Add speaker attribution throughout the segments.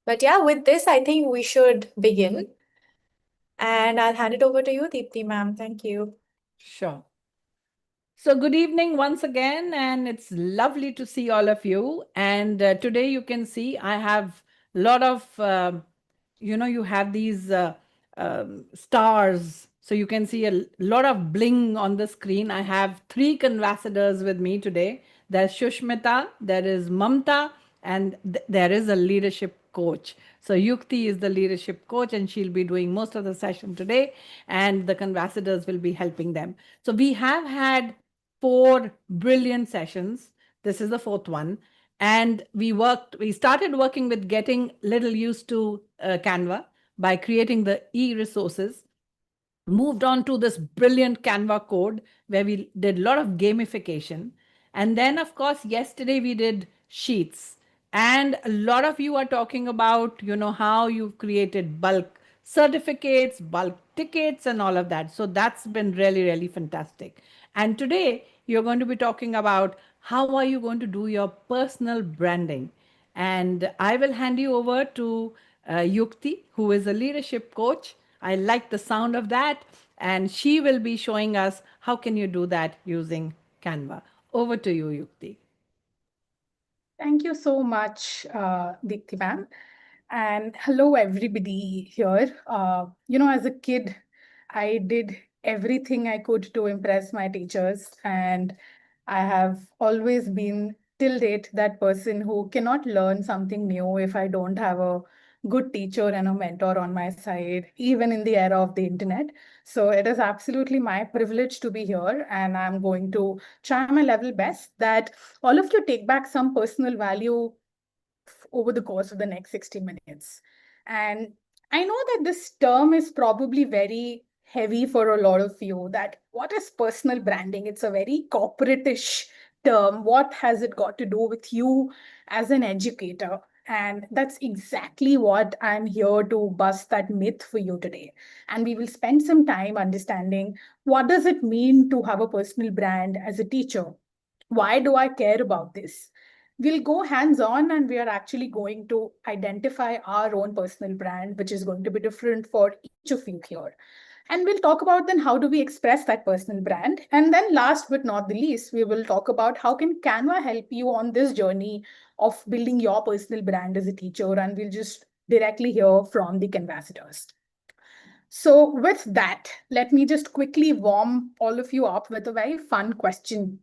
Speaker 1: But yeah, with this, I think we should begin. And I'll hand it over to you, Deepti ma'am. Thank you.
Speaker 2: Sure. So, good evening once again, and it's lovely to see all of you. And today you can see I have a lot of, you have these stars. So, you can see a lot of bling on the screen. I have three conversadors with me today. There's Shushmita, there is Mamta, and there is a leadership coach. So Yukti is the leadership coach, and she'll be doing most of the session today, and the conversadors will be helping them. So we have had four brilliant sessions. This is the fourth one. And we started working with getting little used to Canva by creating the e-resources, moved on to this brilliant Canva code where we did a lot of gamification. And then, of course, yesterday we did sheets. And a lot of you are talking about, how you've created bulk certificates, bulk tickets, and all of that. So that's been really, really fantastic. And today you're going to be talking about how are you going to do your personal branding. And I will hand you over to Yukti, who is a leadership coach. I like the sound of that. And she will be showing us how can you do that using Canva. Over to you, Yukti.
Speaker 3: Thank you so much, Deepti ma'am. And hello, everybody here. As a kid, I did everything I could to impress my teachers. And I have always been, till date, that person who cannot learn something new if I don't have a good teacher and a mentor on my side, even in the era of the internet. So it is absolutely my privilege to be here. And I'm going to try my level best that all of you take back some personal value over the course of the next 60 minutes. And I know that this term is probably very heavy for a lot of you, that what is personal branding? It's a very corporate-ish term. What has it got to do with you as an educator? And that's exactly what I'm here to bust that myth for you today. And we will spend some time understanding what does it mean to have a personal brand as a teacher? Why do I care about this? We'll go hands on and we are actually going to identify our own personal brand, which is going to be different for each of you here. And we'll talk about then how do we express that personal brand. And then last but not the least, we will talk about how can Canva help you on this journey of building your personal brand as a teacher. And we'll just directly hear from the Canvassators. So with that, let me just quickly warm all of you up with a very fun question.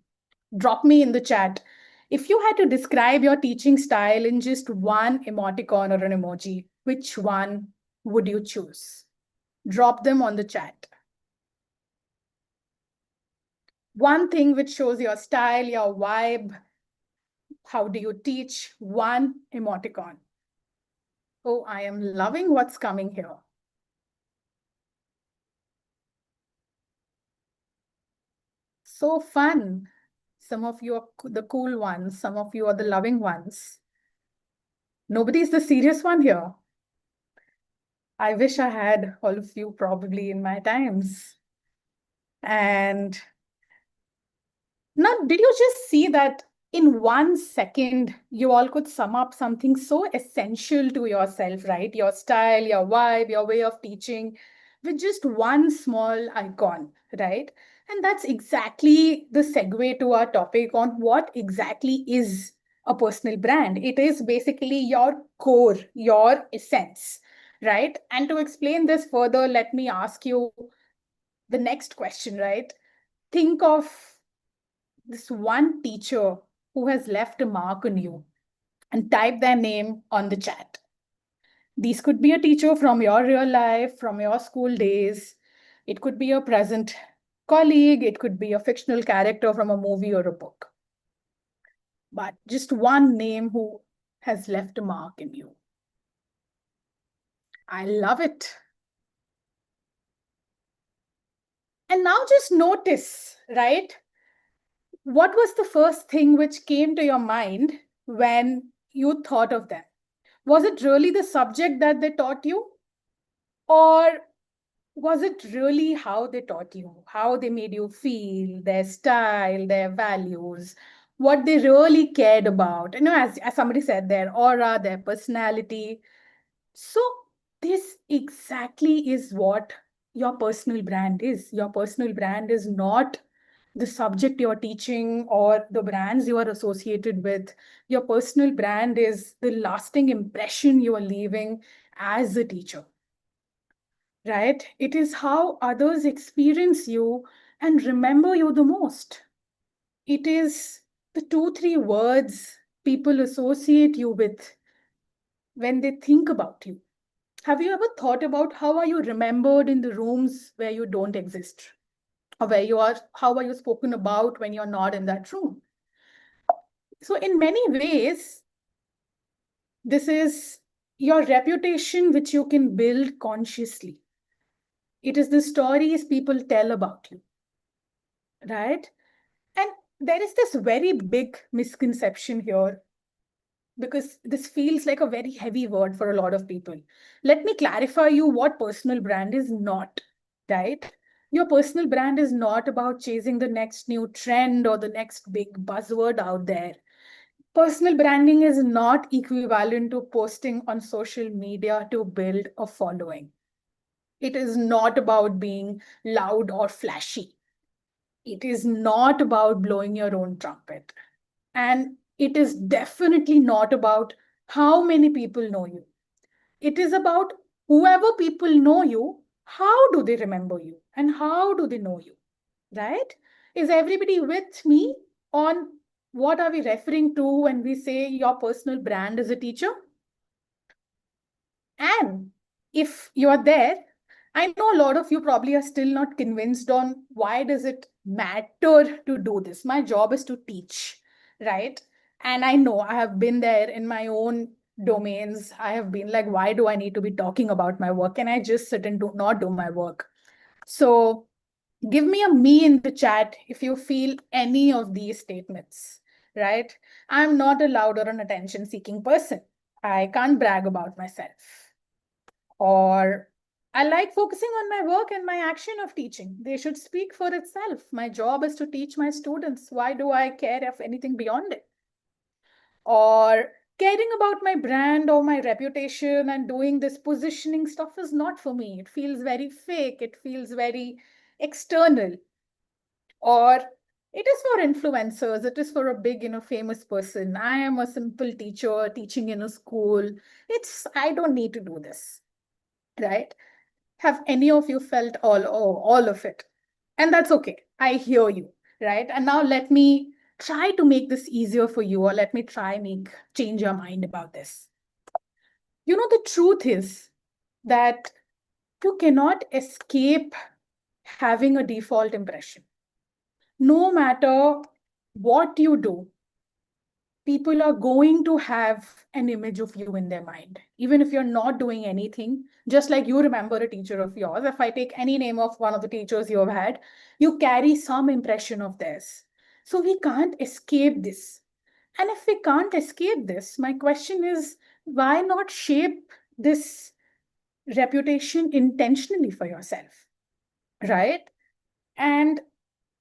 Speaker 3: Drop me in the chat. If you had to describe your teaching style in just one emoticon or an emoji, which one would you choose? Drop them on the chat. One thing which shows your style, your vibe, how do you teach? One emoticon. Oh, I am loving what's coming here. So fun. Some of you are the cool ones. Some of you are the loving ones. Nobody's the serious one here. I wish I had all of you probably in my times. And now, did you just see that in 1 second, you all could sum up something so essential to yourself, right? Your style, your vibe, your way of teaching with just one small icon, right? And that's exactly the segue to our topic on what exactly is a personal brand. It is basically your core, your essence, right? And to explain this further, let me ask you the next question, right? Think of this one teacher who has left a mark on you and type their name on the chat. These could be a teacher from your real life, from your school days. It could be a present colleague. It could be a fictional character from a movie or a book. But just one name who has left a mark in you. I love it. And now just notice, right? What was the first thing which came to your mind when you thought of them? Was it really the subject that they taught you? Or was it really how they taught you, how they made you feel, their style, their values? what they really cared about. As somebody said, their aura, their personality. So this exactly is what your personal brand is. Your personal brand is not the subject you're teaching or the brands you are associated with. Your personal brand is the lasting impression you are leaving as a teacher, right? It is how others experience you and remember you the most. It is the 2, 3 words people associate you with when they think about you. Have you ever thought about how are you remembered in the rooms where you don't exist? Or how are you spoken about when you're not in that room? So in many ways, this is your reputation which you can build consciously. It is the stories people tell about you, right? And there is this very big misconception here because this feels like a very heavy word for a lot of people. Let me clarify you what personal brand is not, right? Your personal brand is not about chasing the next new trend or the next big buzzword out there. Personal branding is not equivalent to posting on social media to build a following. It is not about being loud or flashy. It is not about blowing your own trumpet. And it is definitely not about how many people know you. It is about whoever people know you, how do they remember you and how do they know you, right? Is everybody with me on what are we referring to when we say your personal brand as a teacher? And if you are there, I know a lot of you probably are still not convinced on why does it matter to do this. My job is to teach, right? And I know I have been there in my own domains. I have been like, why do I need to be talking about my work? Can I just sit and do not do my work? So give me a me in the chat if you feel any of these statements, right? I'm not a loud or an attention seeking person. I can't brag about myself. Or I like focusing on my work and my action of teaching. They should speak for itself. My job is to teach my students. Why do I care if anything beyond it? Or caring about my brand or my reputation and doing this positioning stuff is not for me. It feels very fake. It feels very external. Or it is for influencers. It is for a big, famous person. I am a simple teacher teaching in a school. I don't need to do this, right? Have any of you felt all of it? And that's okay. I hear you, right? And now let me try to make this easier for you, or let me try make change your mind about this. The truth is that you cannot escape having a default impression. No matter what you do, people are going to have an image of you in their mind, even if you're not doing anything. Just like you remember a teacher of yours, if I take any name of one of the teachers you have had, you carry some impression of theirs. So we can't escape this. And if we can't escape this, my question is, why not shape this reputation intentionally for yourself, right? And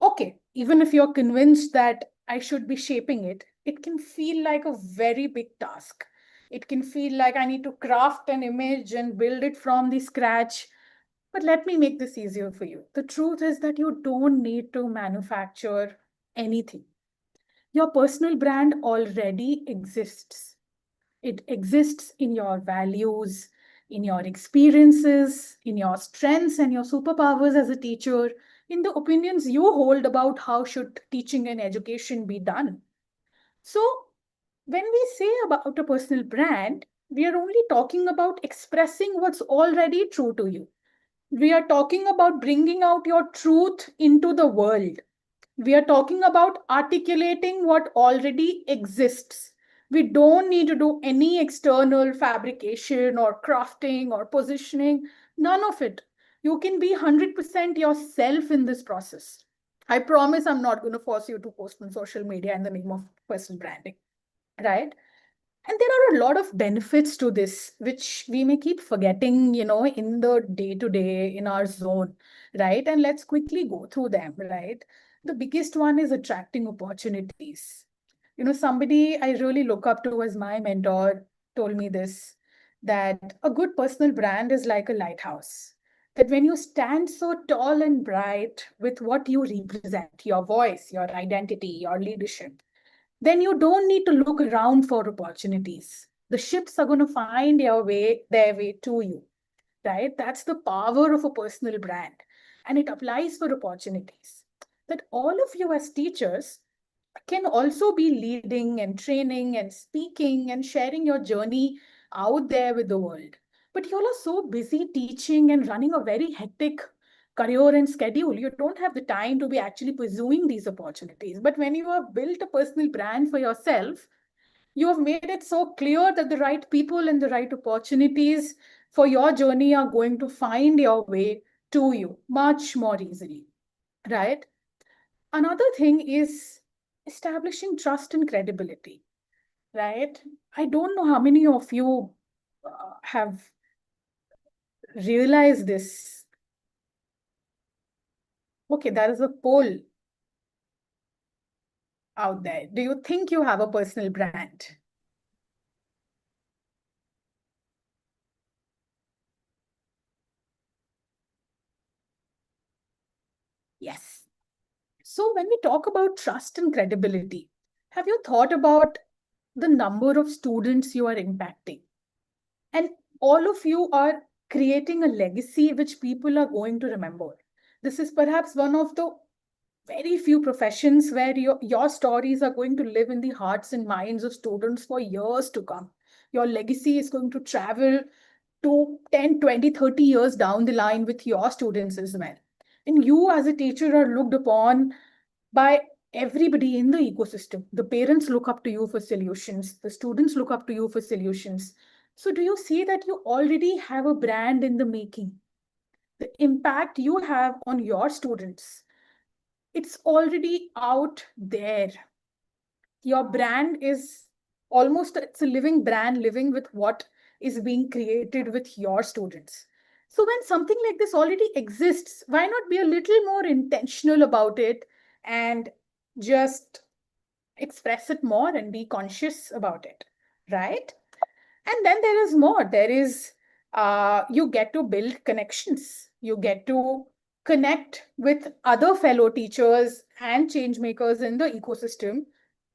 Speaker 3: okay, even if you're convinced that I should be shaping it, it can feel like a very big task. It can feel like I need to craft an image and build it from the scratch. But let me make this easier for you. The truth is that you don't need to manufacture anything. Your personal brand already exists. It exists in your values, in your experiences, in your strengths and your superpowers as a teacher, in the opinions you hold about how should teaching and education be done. So when we say about a personal brand, we are only talking about expressing what's already true to you. We are talking about bringing out your truth into the world. We are talking about articulating what already exists. We don't need to do any external fabrication or crafting or positioning, none of it. You can be 100% yourself in this process. I promise I'm not going to force you to post on social media in the name of personal branding, right? And there are a lot of benefits to this, which we may keep forgetting, in the day to day, in our zone, right? And let's quickly go through them, right? The biggest one is attracting opportunities. Somebody I really look up to as my mentor told me this, that a good personal brand is like a lighthouse. That when you stand so tall and bright with what you represent, your voice, your identity, your leadership, then you don't need to look around for opportunities. The ships are going to find their way to you, right? That's the power of a personal brand. And it applies for opportunities. That all of you as teachers can also be leading and training and speaking and sharing your journey out there with the world. But you all are so busy teaching and running a very hectic career and schedule. You don't have the time to be actually pursuing these opportunities. But when you have built a personal brand for yourself, you have made it so clear that the right people and the right opportunities for your journey are going to find your way to you much more easily, right? Another thing is establishing trust and credibility, right? I don't know how many of you have realized this. Okay, there is a poll out there. Do you think you have a personal brand? Yes. So when we talk about trust and credibility, have you thought about the number of students you are impacting? And all of you are creating a legacy which people are going to remember. This is perhaps one of the very few professions where your stories are going to live in the hearts and minds of students for years to come. Your legacy is going to travel to 10, 20, 30 years down the line with your students as well. And you as a teacher are looked upon by everybody in the ecosystem. The parents look up to you for solutions. The students look up to you for solutions. So do you see that you already have a brand in the making? The impact you have on your students, it's already out there. Your brand is it's a living brand, living with what is being created with your students. So when something like this already exists, why not be a little more intentional about it and just express it more and be conscious about it, right? And then there is more. There is, you get to build connections. You get to connect with other fellow teachers and change makers in the ecosystem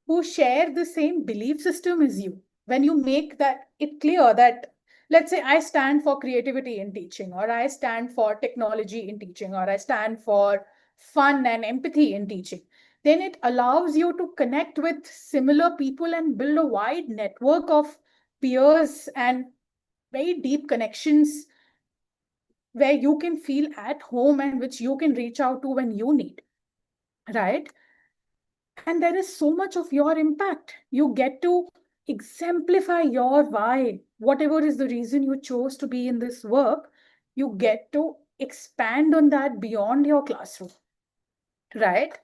Speaker 3: who share the same belief system as you. When you make that it clear that, let's say, I stand for creativity in teaching, or I stand for technology in teaching, or I stand for fun and empathy in teaching, then it allows you to connect with similar people and build a wide network of peers and very deep connections where you can feel at home and which you can reach out to when you need, right? And there is so much of your impact. You get to exemplify your why, whatever is the reason you chose to be in this work, you get to expand on that beyond your classroom, right?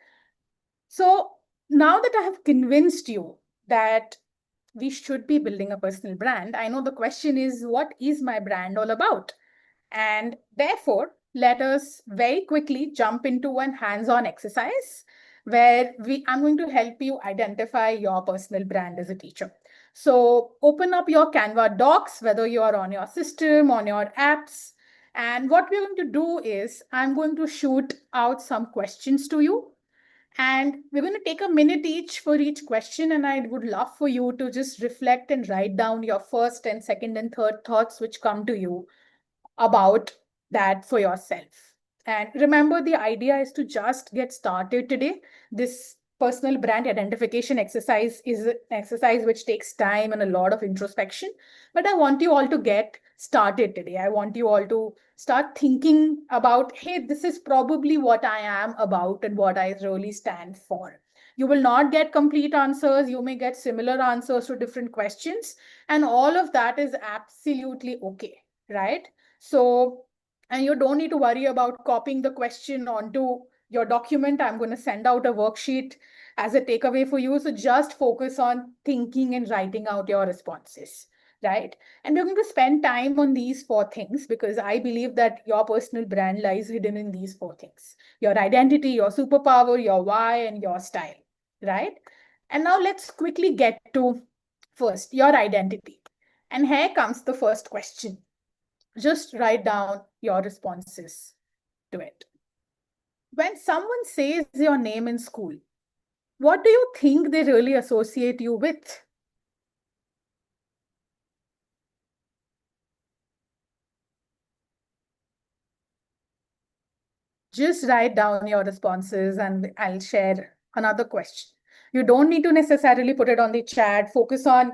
Speaker 3: So now that I have convinced you that we should be building a personal brand, I know the question is, what is my brand all about? And therefore, let us very quickly jump into an hands-on exercise where I'm going to help you identify your personal brand as a teacher. So open up your Canva docs, whether you are on your system, on your apps. And what we're going to do is I'm going to shoot out some questions to you. And we're going to take a minute each for each question. And I would love for you to just reflect and write down your first and second and third thoughts which come to you about that for yourself. And remember, the idea is to just get started today. This personal brand identification exercise is an exercise which takes time and a lot of introspection. But I want you all to get started today. I want you all to start thinking about, hey, this is probably what I am about and what I really stand for. You will not get complete answers. You may get similar answers to different questions. And all of that is absolutely okay, right? So, and you don't need to worry about copying the question onto your document. I'm going to send out a worksheet as a takeaway for you. So just focus on thinking and writing out your responses, right? And we're going to spend time on these four things because I believe that your personal brand lies hidden in these four things: your identity, your superpower, your why, and your style, right? And now let's quickly get to first your identity. And here comes the first question. Just write down your responses to it. When someone says your name in school, what do you think they really associate you with? Just write down your responses and I'll share another question. You don't need to necessarily put it on the chat. Focus on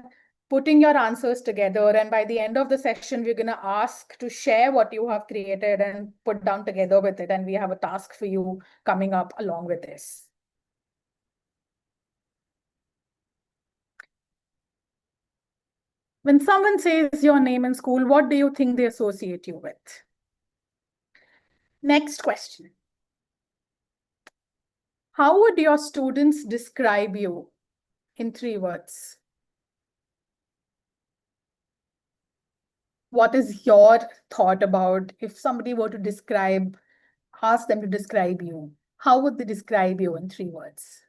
Speaker 3: putting your answers together. And by the end of the session, we're going to ask to share what you have created and put down together with it. And we have a task for you coming up along with this. When someone says your name in school, what do you think they associate you with? Next question. How would your students describe you in 3 words? What is your thought about if somebody were to describe, ask them to describe you? How would they describe you in 3 words?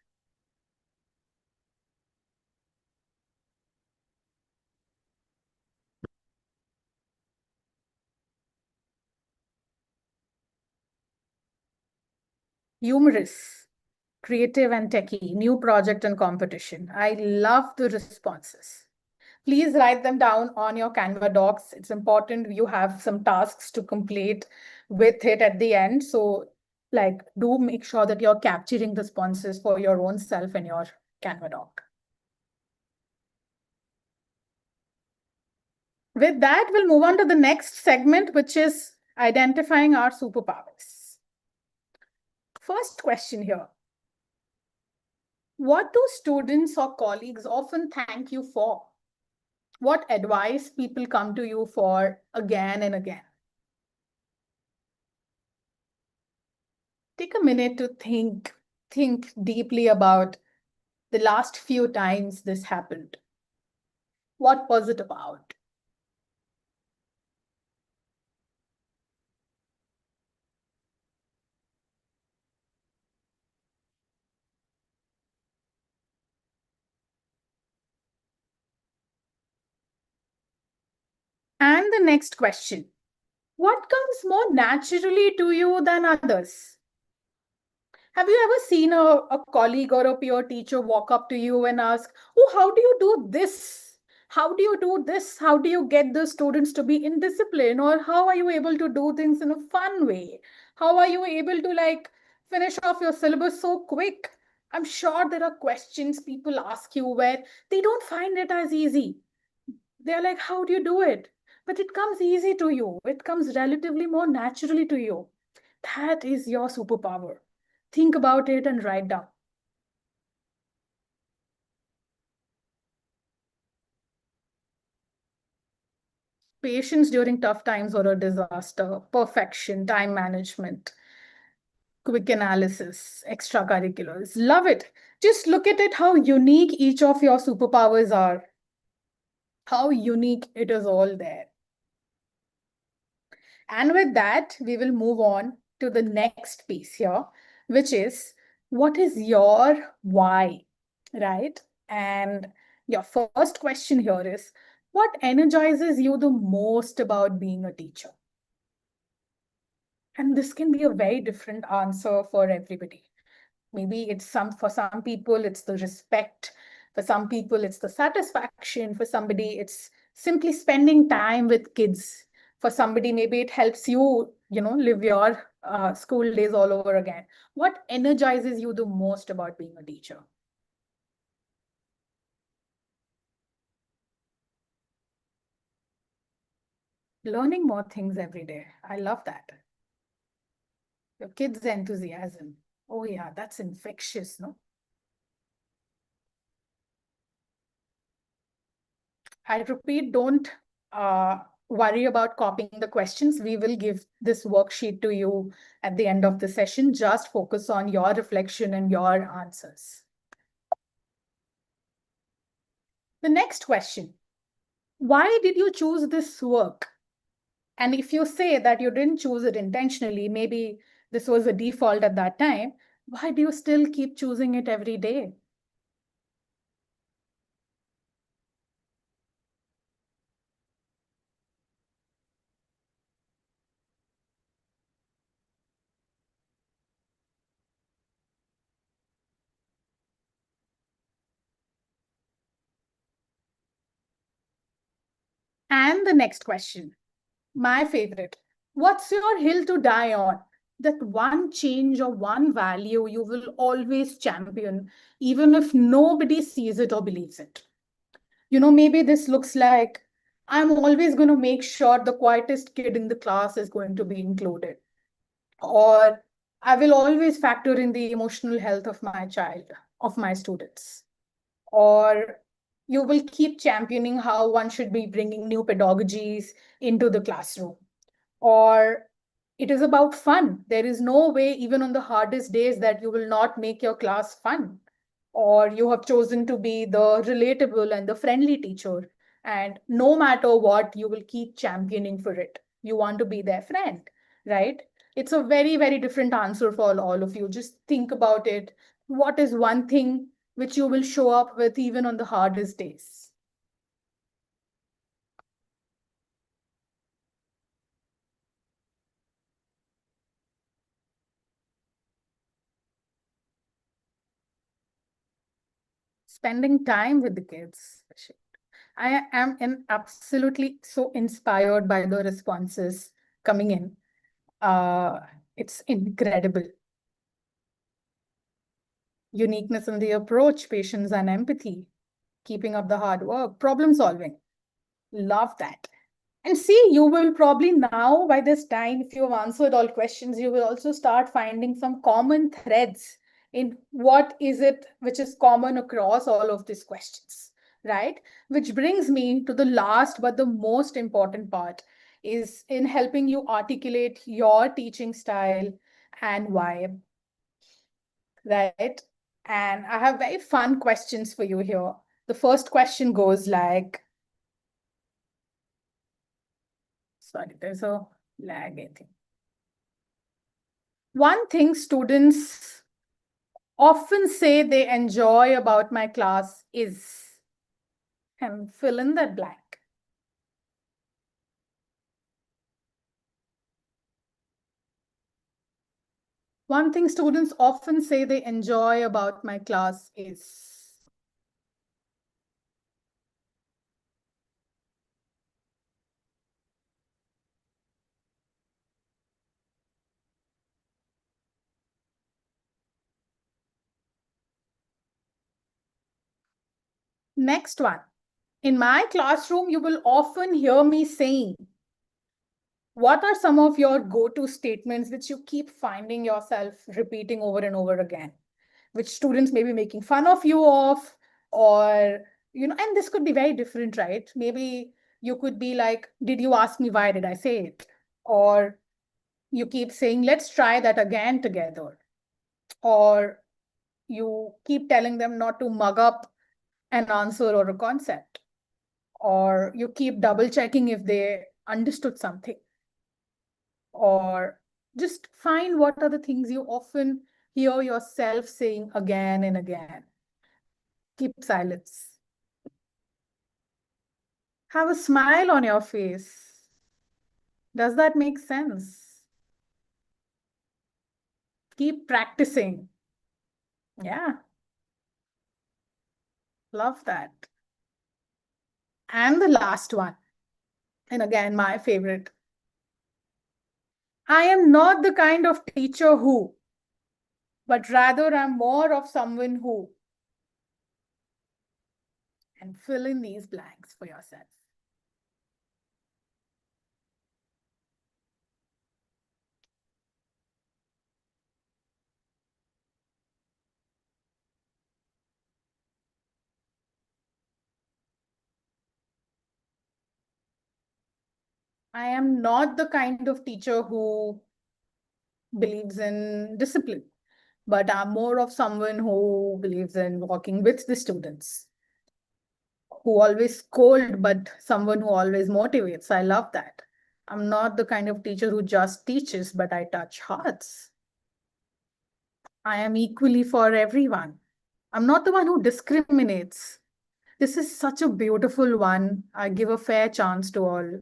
Speaker 3: Humorous, creative and techie, new project and competition. I love the responses. Please write them down on your Canva docs. It's important you have some tasks to complete with it at the end. So do make sure that you're capturing the responses for your own self in your Canva doc. With that, we'll move on to the next segment, which is identifying our superpowers. First question here. What do students or colleagues often thank you for? What advice people come to you for again and again? Take a minute to think deeply about the last few times this happened. What was it about? And the next question. What comes more naturally to you than others? Have you ever seen a colleague or a peer teacher walk up to you and ask, oh, how do you do this? How do you do this? How do you get the students to be in discipline? Or how are you able to do things in a fun way? How are you able to finish off your syllabus so quick? I'm sure there are questions people ask you where they don't find it as easy. They're like, how do you do it? But it comes easy to you. It comes relatively more naturally to you. That is your superpower. Think about it and write down. Patience during tough times or a disaster, perfection, time management, quick analysis, extracurriculars. Love it. Just look at it how unique each of your superpowers are. How unique it is all there. And with that, we will move on to the next piece here, which is what is your why, right? And your first question here is what energizes you the most about being a teacher? And this can be a very different answer for everybody. Maybe for some people, it's the respect. For some people, it's the satisfaction. For somebody, it's simply spending time with kids. For somebody, maybe it helps you, live your school days all over again. What energizes you the most about being a teacher? Learning more things every day. I love that. Your kids' enthusiasm. Oh yeah, that's infectious, no? I repeat, don't worry about copying the questions. We will give this worksheet to you at the end of the session. Just focus on your reflection and your answers. The next question, why did you choose this work? And if you say that you didn't choose it intentionally, maybe this was a default at that time, why do you still keep choosing it every day? And the next question, my favorite. What's your hill to die on? That one change or one value you will always champion, even if nobody sees it or believes it. Maybe this looks like I'm always going to make sure the quietest kid in the class is going to be included. Or I will always factor in the emotional health of my child, of my students. Or you will keep championing how one should be bringing new pedagogies into the classroom. Or it is about fun. There is no way, even on the hardest days, that you will not make your class fun. Or you have chosen to be the relatable and the friendly teacher. And no matter what, you will keep championing for it. You want to be their friend, right? It's a very, very different answer for all of you. Just think about it. What is one thing which you will show up with even on the hardest days? Spending time with the kids. I am absolutely so inspired by the responses coming in. It's incredible. Uniqueness in the approach, patience and empathy, keeping up the hard work, problem solving. Love that. And see, you will probably now, by this time, if you've answered all questions, you will also start finding some common threads in what is it which is common across all of these questions, right? Which brings me to the last but the most important part is in helping you articulate your teaching style and why, right? And I have very fun questions for you here. The first question goes like, sorry, there's a lag, I think. One thing students often say they enjoy about my class is, and fill in that blank. One thing students often say they enjoy about my class is. Next one. In my classroom, you will often hear me saying, what are some of your go-to statements which you keep finding yourself repeating over and over again, which students may be making fun of you of, or, and this could be very different, right? Maybe you could be like, did you ask me why did I say it? Or you keep saying, let's try that again together. Or you keep telling them not to mug up an answer or a concept. Or you keep double checking if they understood something. Or just find what are the things you often hear yourself saying again and again. Keep silence. Have a smile on your face. Does that make sense? Keep practicing. Yeah, love that. And the last one, and again, my favorite. I am not the kind of teacher who, but rather I'm more of someone who. And fill in these blanks for yourself. I am not the kind of teacher who believes in discipline, but I'm more of someone who believes in walking with the students, who always scold, but someone who always motivates. I love that. I'm not the kind of teacher who just teaches, but I touch hearts. I am equally for everyone. I'm not the one who discriminates. This is such a beautiful one. I give a fair chance to all.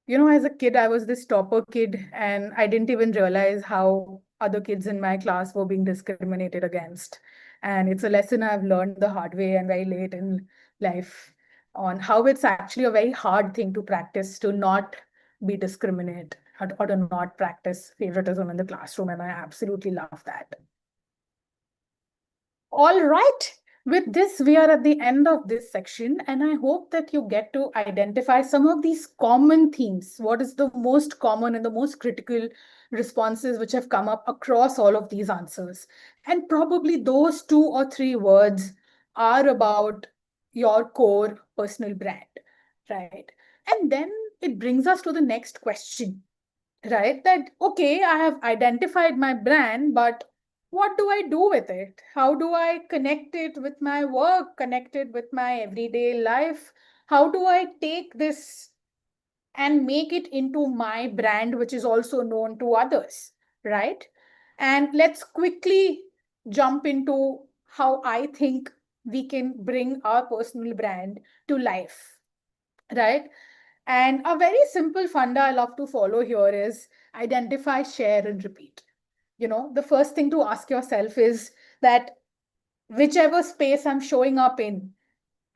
Speaker 3: As a kid, I was this topper kid, and I didn't even realize how other kids in my class were being discriminated against. And it's a lesson I've learned the hard way and very late in life. on how it's actually a very hard thing to practice to not be discriminate or to not practice favoritism in the classroom. And I absolutely love that. All right. With this, we are at the end of this section, and I hope that you get to identify some of these common themes. What is the most common and the most critical responses which have come up across all of these answers? And probably those 2 or 3 words are about your core personal brand, right? And then it brings us to the next question, right? That, okay, I have identified my brand, but what do I do with it? How do I connect it with my work, connect it with my everyday life? How do I take this and make it into my brand, which is also known to others, right? And let's quickly jump into how I think we can bring our personal brand to life, right? And a very simple funda I love to follow here is identify, share, and repeat. The first thing to ask yourself is that whichever space I'm showing up in,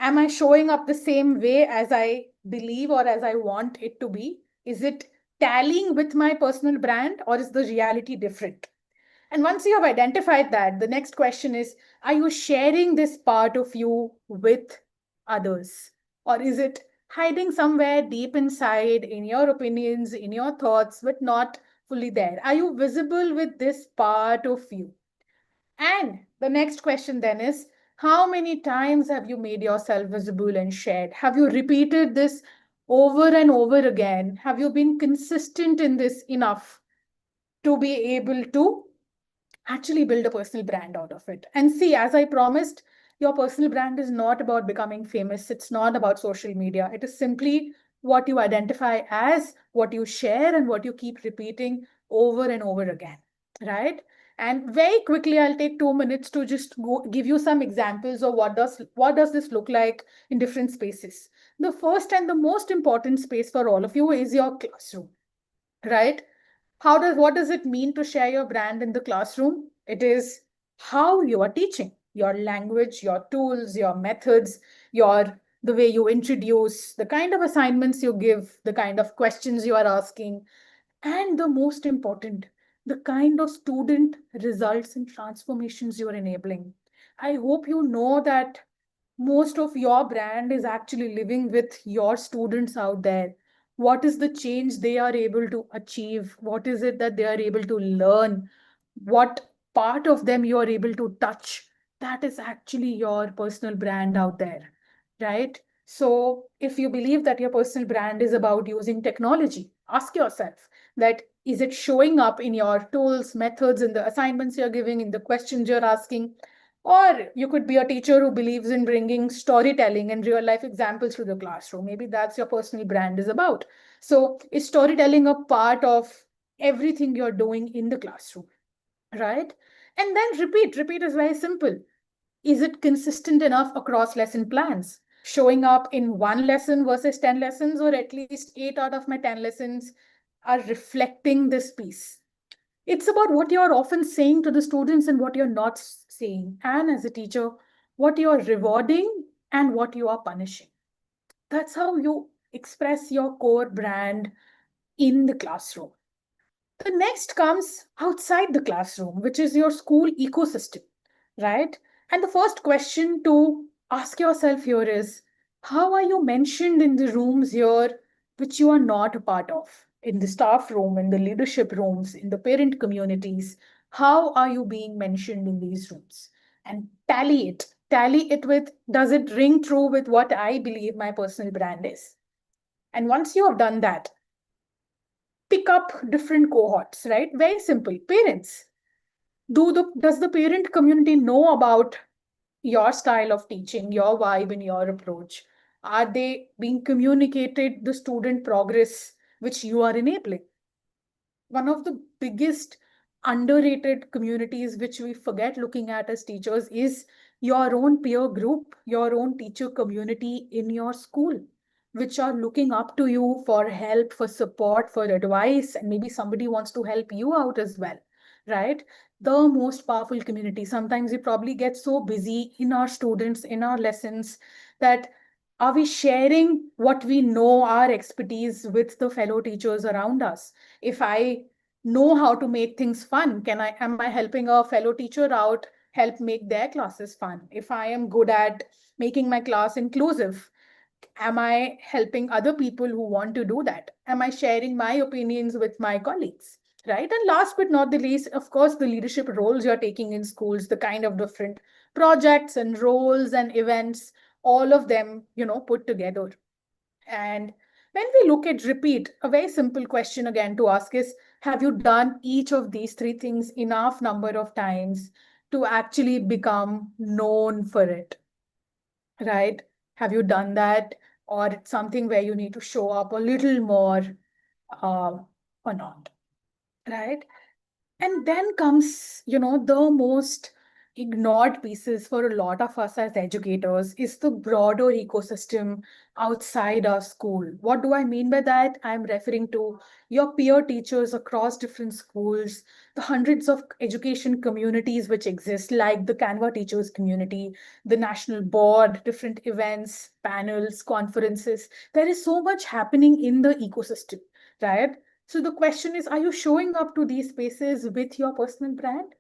Speaker 3: am I showing up the same way as I believe or as I want it to be? Is it tallying with my personal brand, or is the reality different? And once you have identified that, the next question is, are you sharing this part of you with others? Or is it hiding somewhere deep inside in your opinions, in your thoughts, but not fully there? Are you visible with this part of you? And the next question then is, how many times have you made yourself visible and shared? Have you repeated this over and over again? Have you been consistent in this enough to be able to actually build a personal brand out of it? And see, as I promised, your personal brand is not about becoming famous. It's not about social media. It is simply what you identify as, what you share, and what you keep repeating over and over again, right? And very quickly, I'll take 2 minutes to just give you some examples of what does this look like in different spaces. The first and the most important space for all of you is your classroom, right? What does it mean to share your brand in the classroom? It is how you are teaching, your language, your tools, your methods, your the way you introduce, the kind of assignments you give, the kind of questions you are asking, and the most important, the kind of student results and transformations you are enabling. I hope you know that most of your brand is actually living with your students out there. What is the change they are able to achieve? What is it that they are able to learn? What part of them you are able to touch? That is actually your personal brand out there, right? So if you believe that your personal brand is about using technology, ask yourself that, is it showing up in your tools, methods, in the assignments you're giving, in the questions you're asking? Or you could be a teacher who believes in bringing storytelling and real life examples to the classroom. Maybe that's your personal brand is about. So is storytelling a part of everything you're doing in the classroom, right? And then repeat. Repeat is very simple. Is it consistent enough across lesson plans? Showing up in one lesson versus 10 lessons, or at least 8 out of my 10 lessons are reflecting this piece. It's about what you're often saying to the students and what you're not saying. And as a teacher, what you're rewarding and what you are punishing. That's how you express your core brand in the classroom. The next comes outside the classroom, which is your school ecosystem, right? And the first question to ask yourself here is, how are you mentioned in the rooms here which you are not a part of? In the staff room, in the leadership rooms, in the parent communities, how are you being mentioned in these rooms? And tally it. Tally it with, does it ring true with what I believe my personal brand is? And once you have done that, pick up different cohorts, right? Very simple. Parents. Does the parent community know about your style of teaching, your vibe, and your approach? Are they being communicated the student progress which you are enabling? One of the biggest underrated communities which we forget looking at as teachers is your own peer group, your own teacher community in your school, which are looking up to you for help, for support, for advice, and maybe somebody wants to help you out as well, right? The most powerful community. Sometimes we probably get so busy in our students, in our lessons, that Are we sharing what we know, our expertise, with the fellow teachers around us? If I know how to make things fun, am I helping a fellow teacher out, help make their classes fun? If I am good at making my class inclusive, am I helping other people who want to do that? Am I sharing my opinions with my colleagues? Right. And last but not the least, of course, the leadership roles you're taking in schools, the kind of different projects and roles and events, all of them, put together. And when we look at repeat, a very simple question again to ask is, have you done each of these three things enough number of times to actually become known for it? Right? Have you done that? Or it's something where you need to show up a little more uh, or not? Right? And then comes, the most ignored pieces for a lot of us as educators is the broader ecosystem outside our school. What do I mean by that? I'm referring to your peer teachers across different schools, the hundreds of education communities which exist, like the Canva teachers community, the national board, different events, panels, conferences. There is so much happening in the ecosystem, right? So the question is, are you showing up to these spaces with your personal brand?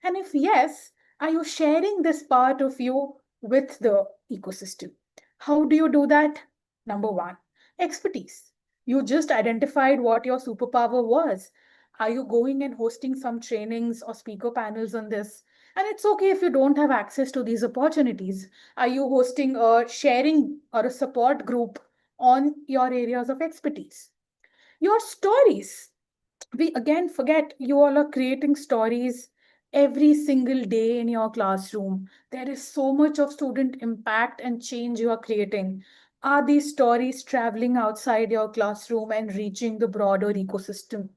Speaker 3: And if yes, are you sharing this part of you with the ecosystem? How do you do that? Number one, expertise. You just identified what your superpower was. Are you going and hosting some trainings or speaker panels on this? And it's okay if you don't have access to these opportunities. Are you hosting a sharing or a support group on your areas of expertise? Your stories. We again forget you all are creating stories every single day in your classroom. There is so much of student impact and change you are creating. Are these stories traveling outside your classroom and reaching the broader ecosystem?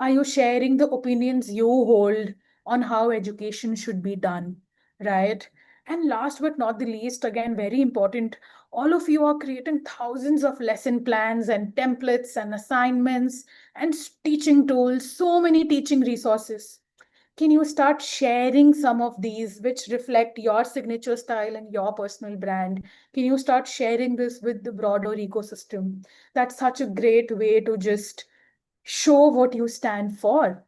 Speaker 3: Are you sharing the opinions you hold on how education should be done? Right? And last but not the least, again, very important, all of you are creating thousands of lesson plans and templates and assignments and teaching tools, so many teaching resources. Can you start sharing some of these which reflect your signature style and your personal brand? Can you start sharing this with the broader ecosystem? That's such a great way to just show what you stand for.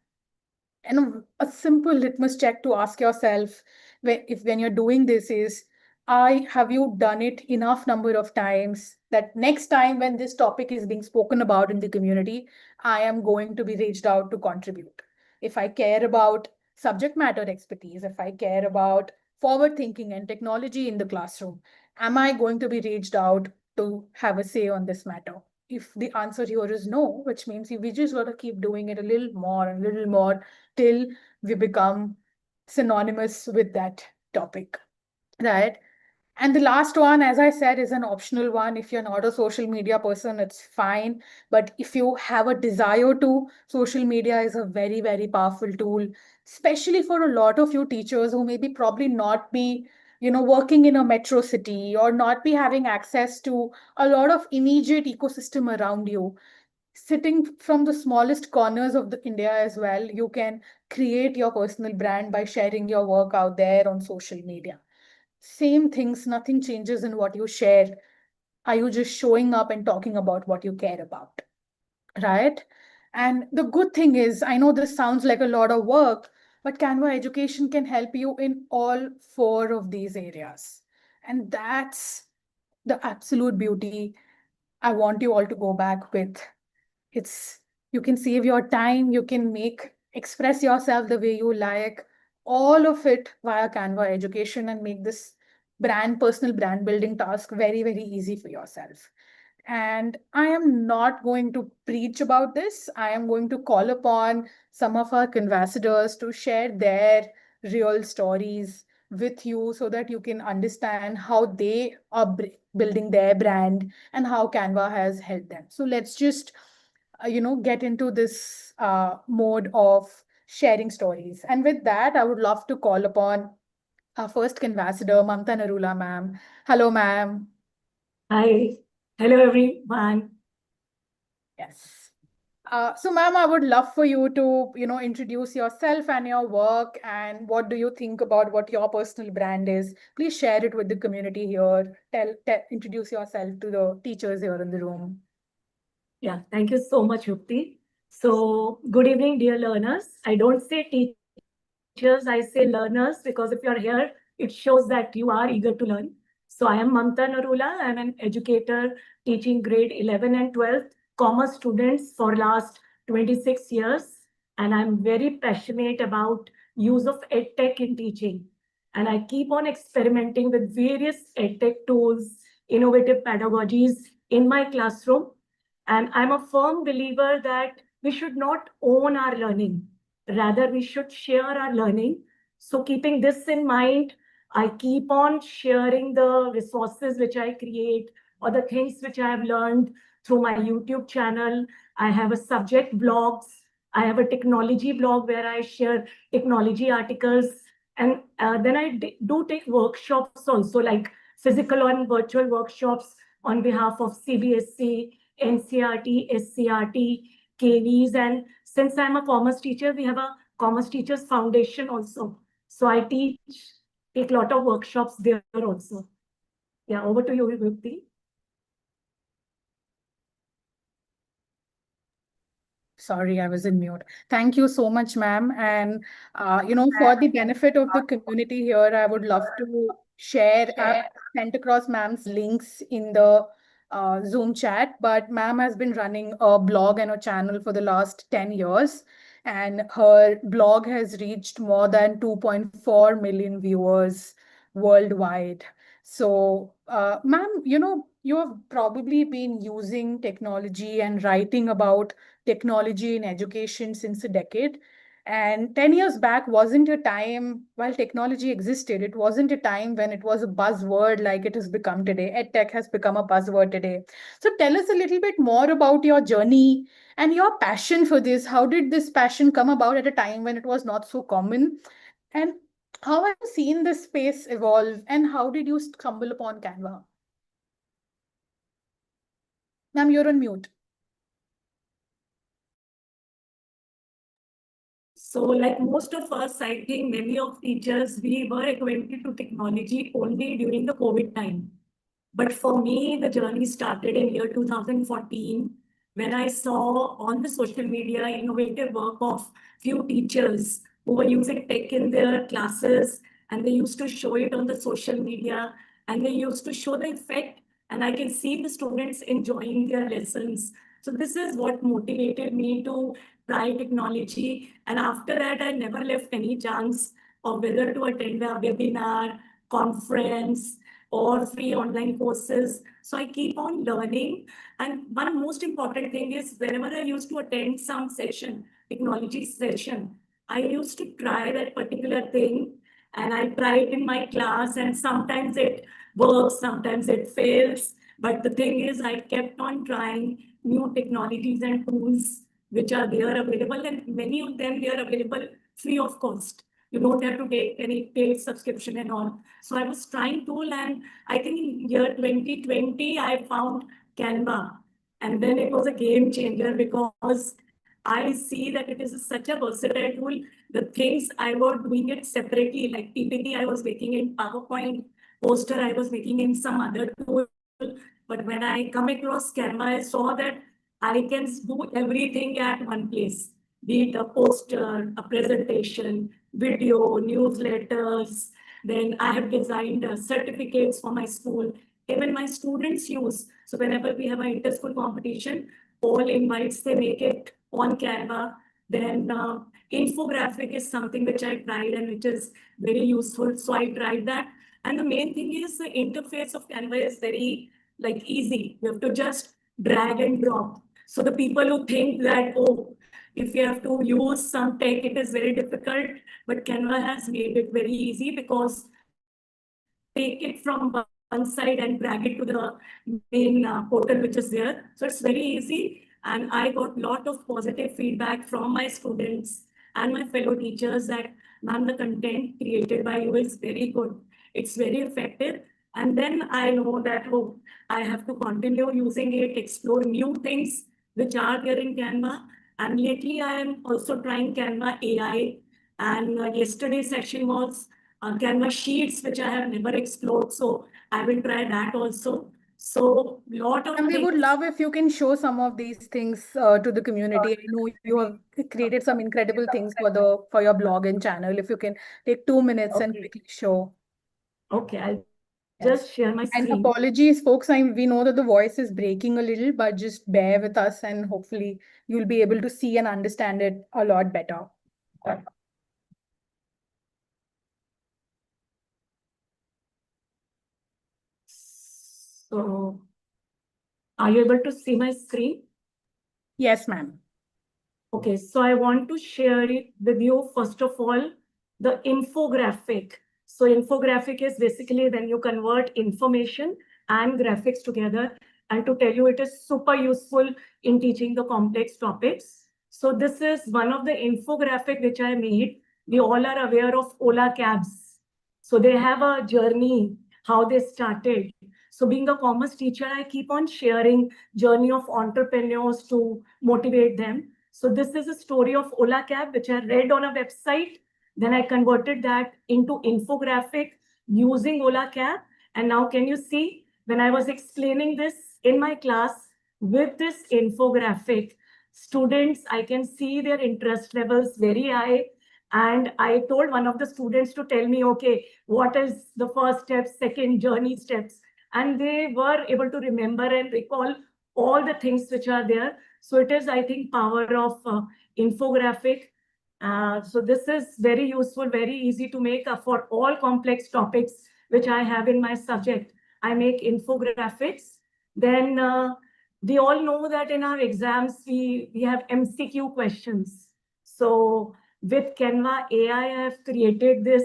Speaker 3: And a simple litmus check to ask yourself when you're doing this is, have you done it enough number of times that next time when this topic is being spoken about in the community, I am going to be reached out to contribute. If I care about subject matter expertise, if I care about forward thinking and technology in the classroom, am I going to be reached out to have a say on this matter? If the answer here is no, which means we just got to keep doing it a little more till we become synonymous with that topic, right? And the last one, as I said, is an optional one. If you're not a social media person, it's fine. But if you have a desire to, social media is a very, very powerful tool, especially for a lot of you teachers who maybe probably not be, working in a metro city or not be having access to a lot of immediate ecosystem around you. Sitting from the smallest corners of the India as well, you can create your personal brand by sharing your work out there on social media. Same things, nothing changes in what you share. Are you just showing up and talking about what you care about? Right? And the good thing is, I know this sounds like a lot of work, but Canva Education can help you in all four of these areas. And that's the absolute beauty I want you all to go back with. It's You can save your time, you can express yourself the way you like, all of it via Canva Education, and make this personal brand building task very, very easy for yourself. And I am not going to preach about this. I am going to call upon some of our ambassadors to share their real stories with you so that you can understand how they are building their brand and how Canva has helped them. So let's just get into this mode of sharing stories. And with that, I would love to call upon our first ambassador, Mamta Narula ma'am. Hello, ma'am.
Speaker 4: Hi, hello everyone.
Speaker 3: Yes. So, ma'am, I would love for you to, introduce yourself and your work, and what do you think about what your personal brand is. Please share it with the community here. Introduce yourself to the teachers here in the room.
Speaker 4: Yeah, thank you so much, Yukti. So, good evening, dear learners. I don't say teachers, I say learners, because if you're here, it shows that you are eager to learn. So, I am Mamta Narula. I'm an educator teaching grade 11 and 12th commerce students for last 26 years. And I'm very passionate about use of EdTech in teaching. And I keep on experimenting with various EdTech tools, innovative pedagogies in my classroom. And I'm a firm believer that we should not own our learning. Rather, we should share our learning. So, keeping this in mind, I keep on sharing the resources which I create or the things which I have learned through my YouTube channel. I have a subject blogs. I have a technology blog where I share technology articles. And then do take workshops also, like physical and virtual workshops on behalf of CBSC, NCRT, SCRT, KVs. And since I'm a commerce teacher, we have a Commerce Teachers Foundation also. So I take a lot of workshops there also. Yeah, over to you, Vipti.
Speaker 3: Sorry, I was in mute. Thank you so much, ma'am. And, for the benefit of the community here, I would love to share, sent across ma'am's links in the Zoom chat. But ma'am has been running a blog and a channel for the last 10 years. And her blog has reached more than 2.4 million viewers worldwide. So, ma'am, you have probably been using technology and writing about technology in education since a decade. And 10 years back wasn't a time while technology existed. It wasn't a time when it was a buzzword like it has become today. EdTech has become a buzzword today. So tell us a little bit more about your journey and your passion for this. How did this passion come about at a time when it was not so common? And how have you seen this space evolve? And how did you stumble upon Canva? Ma'am, you're on mute.
Speaker 4: So, like most of us, I think many of teachers, we were acquainted to technology only during the COVID time. But for me, the journey started in year 2014 when I saw on the social media innovative work of few teachers who were using tech in their classes, and they used to show it on the social media, and they used to show the effect, and I can see the students enjoying their lessons. So this is what motivated me to try technology. And after that, I never left any chance of whether to attend a webinar, conference, or free online courses. So I keep on learning. And one most important thing is whenever I used to attend some session, technology session, I used to try that particular thing, and I try it in my class, and sometimes it works, sometimes it fails. But the thing is, I kept on trying new technologies and tools which are there available, and many of them they are available free of cost. You don't have to take any paid subscription and all. So I was trying tool, and I think in year 2020 I found Canva, and then it was a game changer because I see that it is such a versatile tool. The things I was doing it separately, like PPT I was making in PowerPoint, poster I was making in some other tool. But when I come across Canva, I saw that I can do everything at one place, be it a poster, a presentation, video, newsletters. Then I have designed certificates for my school. Even my students use. So whenever we have an inter-school competition, all invites, they make it on Canva. Then infographic is something which I tried and which is very useful. So I tried that. And the main thing is the interface of Canva is very like easy. You have to just drag and drop. So the people who think that, oh, if you have to use some tech, it is very difficult, but Canva has made it very easy because take it from one side and drag it to the main portal which is there. So it's very easy. And I got a lot of positive feedback from my students and my fellow teachers that, ma'am, the content created by you is very good. It's very effective. And then I know that, oh, I have to continue using it, explore new things which are there in Canva. And lately, I am also trying Canva AI. And yesterday's session was Canva Sheets, which I have never explored. So I will try that also. So lot of
Speaker 3: And we would
Speaker 4: things.
Speaker 3: love if you can show some of these things to the community. I know you have created some incredible things for your blog and channel. If you can take 2 minutes and
Speaker 4: Okay.
Speaker 3: quickly show.
Speaker 4: Okay, I'll just share my
Speaker 3: And
Speaker 4: screen.
Speaker 3: apologies, folks. We know that the voice is breaking a little, but just bear with us and hopefully you'll be able to see and understand it a lot better.
Speaker 4: So are you able to see my screen?
Speaker 3: Yes, ma'am.
Speaker 4: Okay, so I want to share it with you, first of all, the infographic. So infographic is basically when you convert information and graphics together. And to tell you, it is super useful in teaching the complex topics. So this is one of the infographic which I made. We all are aware of Ola cabs. So they have a journey, how they started. So being a commerce teacher, I keep on sharing journey of entrepreneurs to motivate them. So this is a story of Ola cab, which I read on a website. Then I converted that into infographic using Ola cab. And now can you see when I was explaining this in my class with this infographic, students, I can see their interest levels very high. And I told one of the students to tell me, okay, what is the first step, second journey steps? And they were able to remember and recall all the things which are there. So it is, I think, power of infographic. So this is very useful, very easy to make for all complex topics which I have in my subject. I make infographics. Then we all know that in our exams, we have MCQ questions. So with Canva AI, I have created this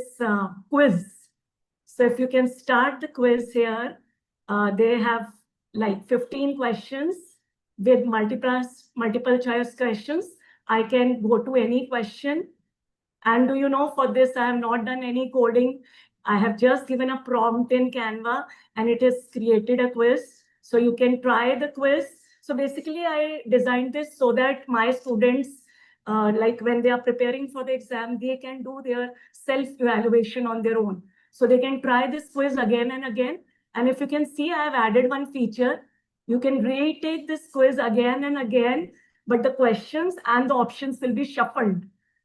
Speaker 4: quiz. So if you can start the quiz here, they have like 15 questions with multiple choice questions. I can go to any question. And do you know, for this, I have not done any coding. I have just given a prompt in Canva and it has created a quiz. So you can try the quiz. So basically, I designed this so that my students, like when they are preparing for the exam, they can do their self-evaluation on their own. So they can try this quiz again and again. And if you can see, I have added one feature. You can retake this quiz again and again, but the questions and the options will be shuffled.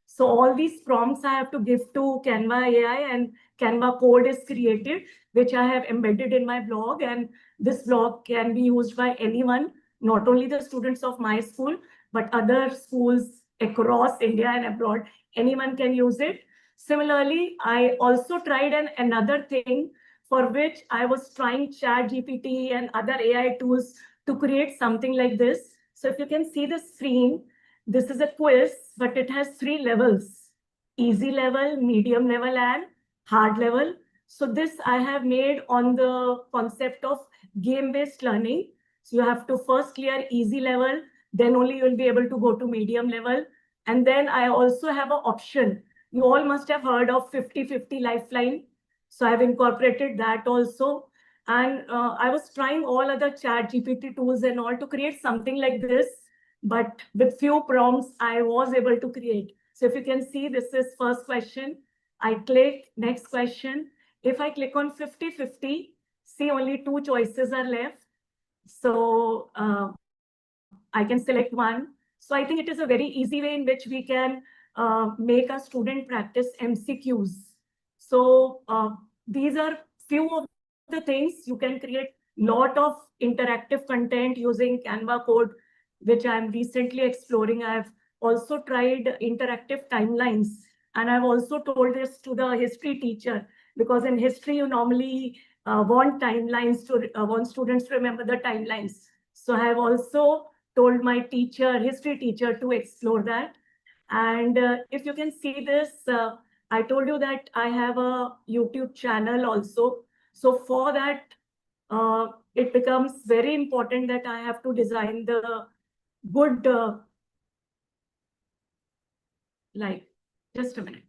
Speaker 4: So all these prompts I have to give to Canva AI, and Canva code is created, which I have embedded in my blog. And this blog can be used by anyone, not only the students of my school, but other schools across India and abroad. Anyone can use it. Similarly, I also tried another thing for which I was trying ChatGPT and other AI tools to create something like this. So if you can see the screen, this is a quiz, but it has 3 levels: easy level, medium level, and hard level. So this I have made on the concept of game-based learning. So you have to first clear easy level, then only you will be able to go to medium level. And then I also have an option. You all must have heard of 50-50 lifeline. So I've incorporated that also. And I was trying all other chat GPT tools and all to create something like this, but with few prompts, I was able to create. So if you can see, this is first question. I click next question. If I click on 50-50, see only 2 choices are left. So I can select one. So I think it is a very easy way in which we can make a student practice MCQs. So these are few of the things. You can create lot of interactive content using Canva code, which I'm recently exploring. I've also tried interactive timelines. And I've also told this to the history teacher, because in history, you normally want timelines to want students to remember the timelines. So I have also told my teacher, history teacher, to explore that. And if you can see this, I told you that I have a YouTube channel also. So for that, it becomes very important that I have to design the good, like, just a minute.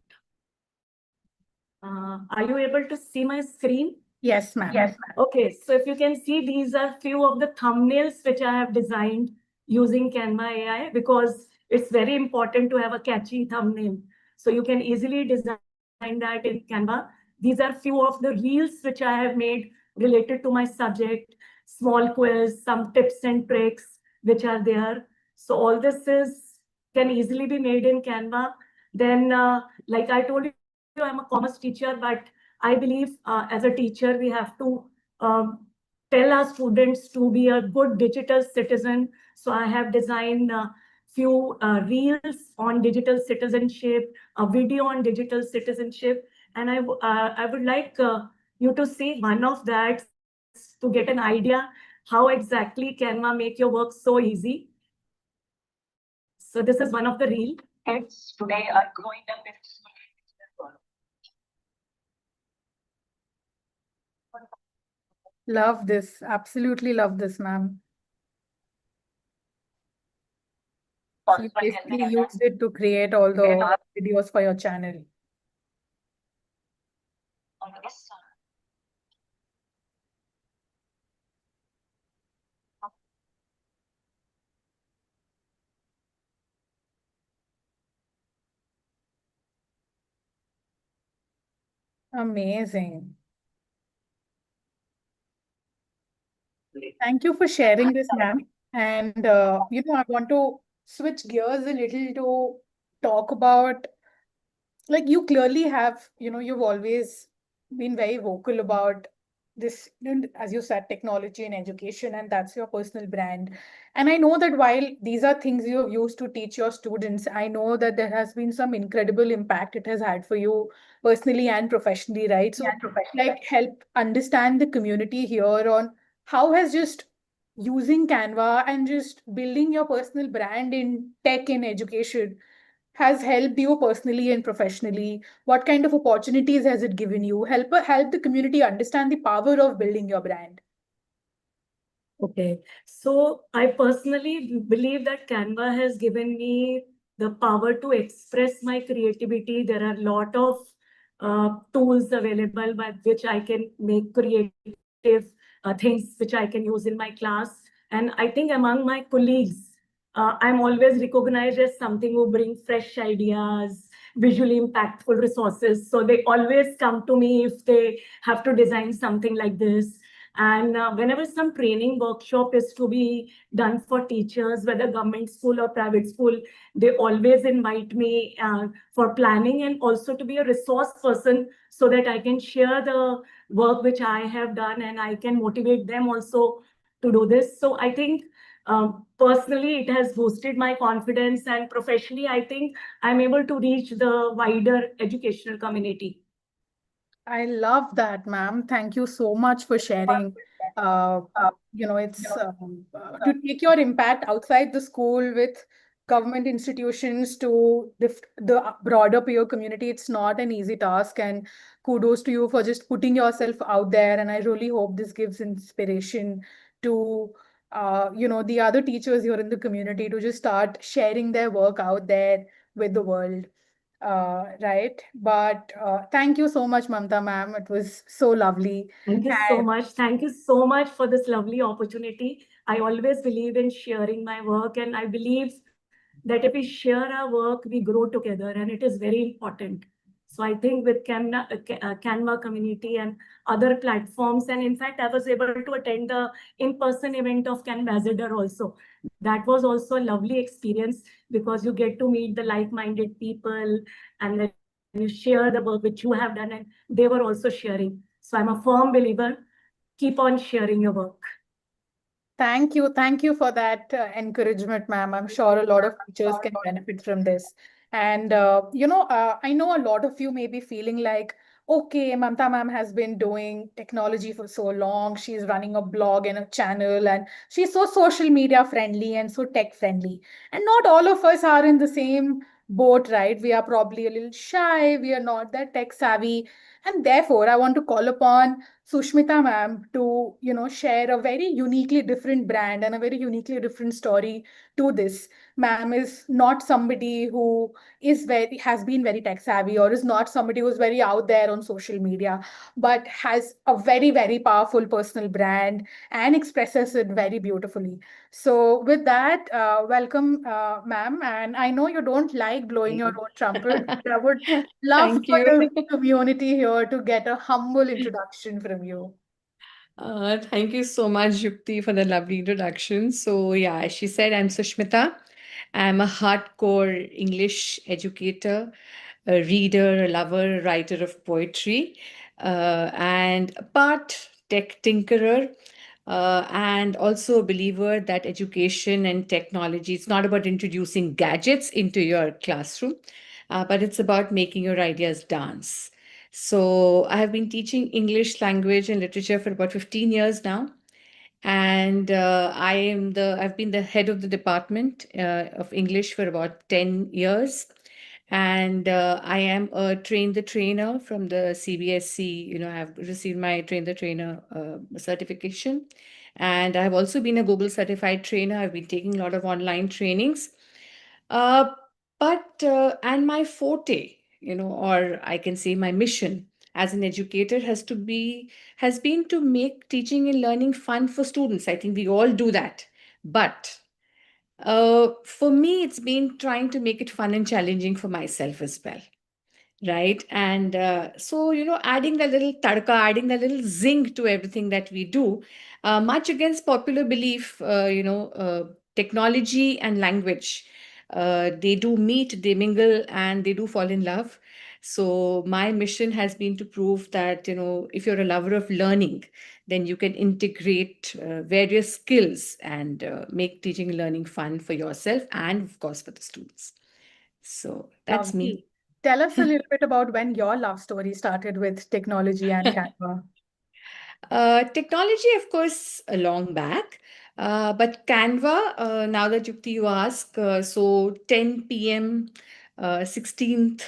Speaker 4: Are you able to see my screen?
Speaker 3: Yes, ma'am.
Speaker 4: Yes. Okay, so if you can see, these are few of the thumbnails which I have designed using Canva AI, because it's very important to have a catchy thumbnail. So you can easily design that in Canva. These are few of the reels which I have made related to my subject, small quiz, some tips and tricks which are there. So all this is can easily be made in Canva. Then, like I told you, I'm a commerce teacher, but I believe as a teacher, we have to um, tell our students to be a good digital citizen. So I have designed few reels on digital citizenship, a video on digital citizenship, and I would like you to see one of that to get an idea how exactly Canva make your work so easy. So this is one of the reel. Kids today are growing up in
Speaker 3: Love this. Absolutely love this, ma'am. So you basically used it to create all the videos for your channel. Amazing. Thank you for sharing this, ma'am. And I want to switch gears a little to talk about, like, you clearly have, you've always been very vocal about this, as you said, technology and education, and that's your personal brand. And I know that while these are things you have used to teach your students, I know that there has been some incredible impact it has had for you personally and professionally, right? So, like, help understand the community here on how has just using Canva and just building your personal brand in tech and education has helped you personally and professionally? What kind of opportunities has it given you? Help the community understand the power of building your brand.
Speaker 4: Okay, so I personally believe that Canva has given me the power to express my creativity. There are a lot of tools available by which I can make creative things which I can use in my class. And I think among my colleagues, I'm always recognized as something who bring fresh ideas, visually impactful resources. So they always come to me if they have to design something like this. And whenever some training workshop is to be done for teachers, whether government school or private school, they always invite me for planning and also to be a resource person so that I can share the work which I have done and I can motivate them also to do this. So I think personally, it has boosted my confidence, and professionally, I think I'm able to reach the wider educational community.
Speaker 3: I love that, ma'am. Thank you so much for sharing. Uh, it's to take your impact outside the school with government institutions to the broader peer community. It's not an easy task, and kudos to you for just putting yourself out there. And I really hope this gives inspiration to the other teachers here in the community to just start sharing their work out there with the world. Right. But thank you so much, Mamta ma'am. It was so lovely.
Speaker 4: Thank you so much. Thank you so much for this lovely opportunity. I always believe in sharing my work, and I believe that if we share our work, we grow together, and it is very important. So I think with Canva community and other platforms, and in fact, I was able to attend the in-person event of Canvassador also. That was also a lovely experience because you get to meet the like-minded people, and then you share the work which you have done, and they were also sharing. So I'm a firm believer, keep on sharing your work.
Speaker 3: Thank you. Thank you for that encouragement, ma'am. I'm sure a lot of teachers can benefit from this. And, I know a lot of you may be feeling like, okay, Mamta ma'am has been doing technology for so long. She's running a blog and a channel, and she's so social media friendly and so tech friendly. And not all of us are in the same boat, right? We are probably a little shy. We are not that tech savvy. And therefore, I want to call upon Sushmita ma'am to, share a very uniquely different brand and a very uniquely different story to this. Ma'am is not somebody who has been very tech savvy, or is not somebody who's very out there on social media, but has a very, very powerful personal brand and expresses it very beautifully. So with that, welcome, ma'am. And I know you don't like blowing your own trumpet. I would love
Speaker 5: Thank
Speaker 3: for the
Speaker 5: you.
Speaker 3: community here to get a humble introduction from you.
Speaker 5: Thank you so much, Yukti, for the lovely introduction. So, yeah, as she said, I'm Sushmita. I'm a hardcore English educator, a reader, a lover, a writer of poetry, and a part tech tinkerer, and also a believer that education and technology, it's not about introducing gadgets into your classroom, but it's about making your ideas dance. So I have been teaching English language and literature for about 15 years now. And I've been the head of the department of English for about 10 years. And I am a train the trainer from the CBSC. I have received my train the trainer certification. And I've also been a Google certified trainer. I've been taking a lot of online trainings. Uh, and my forte, or I can say my mission as an educator has been to make teaching and learning fun for students. I think we all do that. But for me, it's been trying to make it fun and challenging for myself as well. Right. And so, adding the little tadka, adding the little zing to everything that we do, much against popular belief, technology and language, they do meet, they mingle, and they do fall in love. So, my mission has been to prove that, if you're a lover of learning, then you can integrate various skills and make teaching and learning fun for yourself and, of course, for the students. So, that's me.
Speaker 3: Lovely. Tell us a little bit about when your love story started with technology and Canva.
Speaker 5: Technology, of course, a long back. But Canva, now that you ask, so 10 p.m., 16th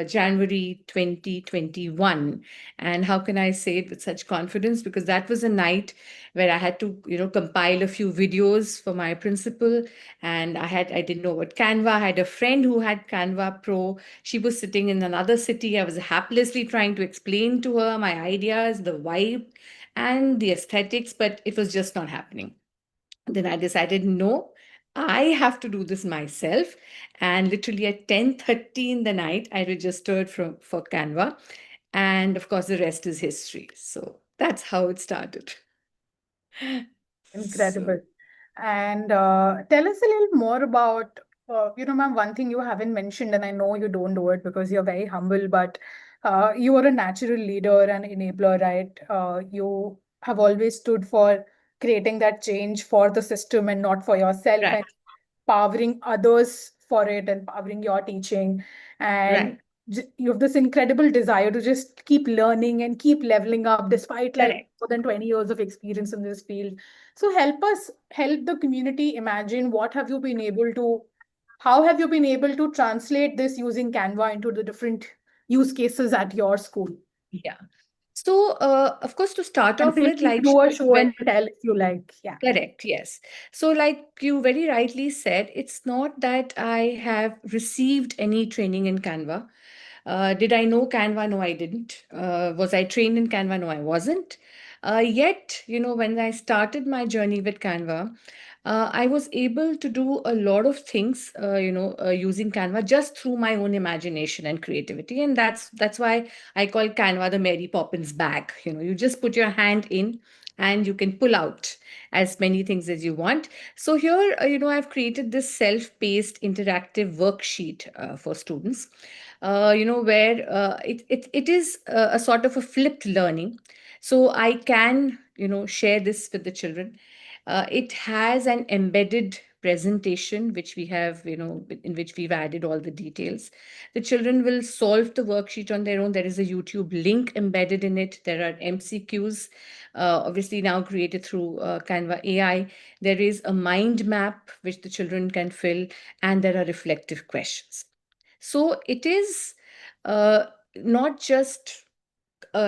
Speaker 5: January 2021. And how can I say it with such confidence? Because that was a night where I had to, compile a few videos for my principal. And I didn't know what Canva. I had a friend who had Canva Pro. She was sitting in another city. I was haplessly trying to explain to her my ideas, the vibe, and the aesthetics, but it was just not happening. Then I decided, no, I have to do this myself. And literally at 10:30 in the night, I registered for Canva. And of course, the rest is history. So that's how it started. So,
Speaker 3: Incredible. And tell us a little more about, ma'am, one thing you haven't mentioned, and I know you don't do it because you're very humble, but you are a natural leader and enabler, right? You have always stood for creating that change for the system and not for yourself,
Speaker 5: right,
Speaker 3: and powering others for it and powering your teaching. And
Speaker 5: right,
Speaker 3: you have this incredible desire to just keep learning and keep leveling up despite like
Speaker 5: correct.
Speaker 3: more than 20 years of experience in this field. So help the community imagine how have you been able to translate this using Canva into the different use cases at your school?
Speaker 5: Yeah. So, of course, to start
Speaker 3: And
Speaker 5: off
Speaker 3: feel
Speaker 5: with,
Speaker 3: free to
Speaker 5: like
Speaker 3: do a
Speaker 5: you
Speaker 3: show and tell if you like. Yeah.
Speaker 5: correct, yes. So, like you very rightly said, it's not that I have received any training in Canva. Did I know Canva? No, I didn't. Was I trained in Canva? No, I wasn't. Yet, when I started my journey with Canva, I was able to do a lot of things, using Canva just through my own imagination and creativity, and that's why I call Canva the Mary Poppins bag. You just put your hand in, and you can pull out as many things as you want. So here, I've created this self-paced interactive worksheet for students, where it is a sort of a flipped learning. So I can, share this with the children. It has an embedded presentation, which we have, in which we've added all the details. The children will solve the worksheet on their own. There is a YouTube link embedded in it. There are MCQs, obviously now created through Canva AI. There is a mind map, which the children can fill, and there are reflective questions. So it is uh, not just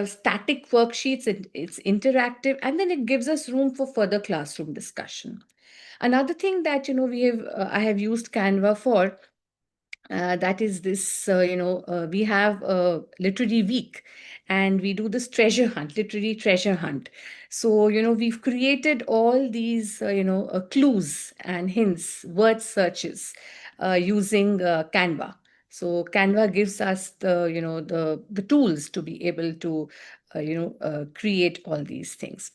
Speaker 5: static worksheets, it's interactive, and then it gives us room for further classroom discussion. Another thing that I have used Canva for, that is this, we have a literary week, and we do this treasure hunt, literary treasure hunt. So, we've created all these, clues and hints, word searches using Canva. So Canva gives us the tools to be able to, create all these things.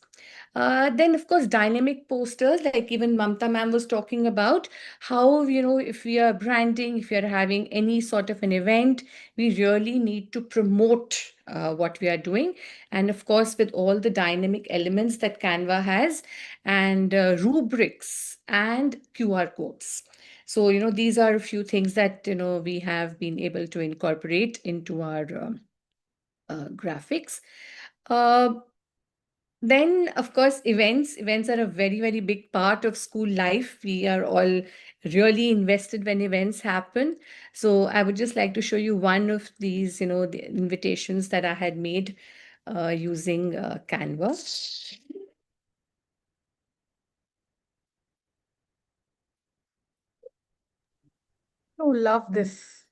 Speaker 5: Then, of course, dynamic posters, like even Mamta ma'am was talking about, how, if we are branding, if we are having any sort of an event, we really need to promote what we are doing. And of course, with all the dynamic elements that Canva has, and rubrics and QR codes. So, these are a few things that, we have been able to incorporate into our graphics. Uh, then, of course, events are a very, very big part of school life. We are all really invested when events happen. So I would just like to show you one of these, the invitations that I had made using Canva.
Speaker 3: Oh, love this.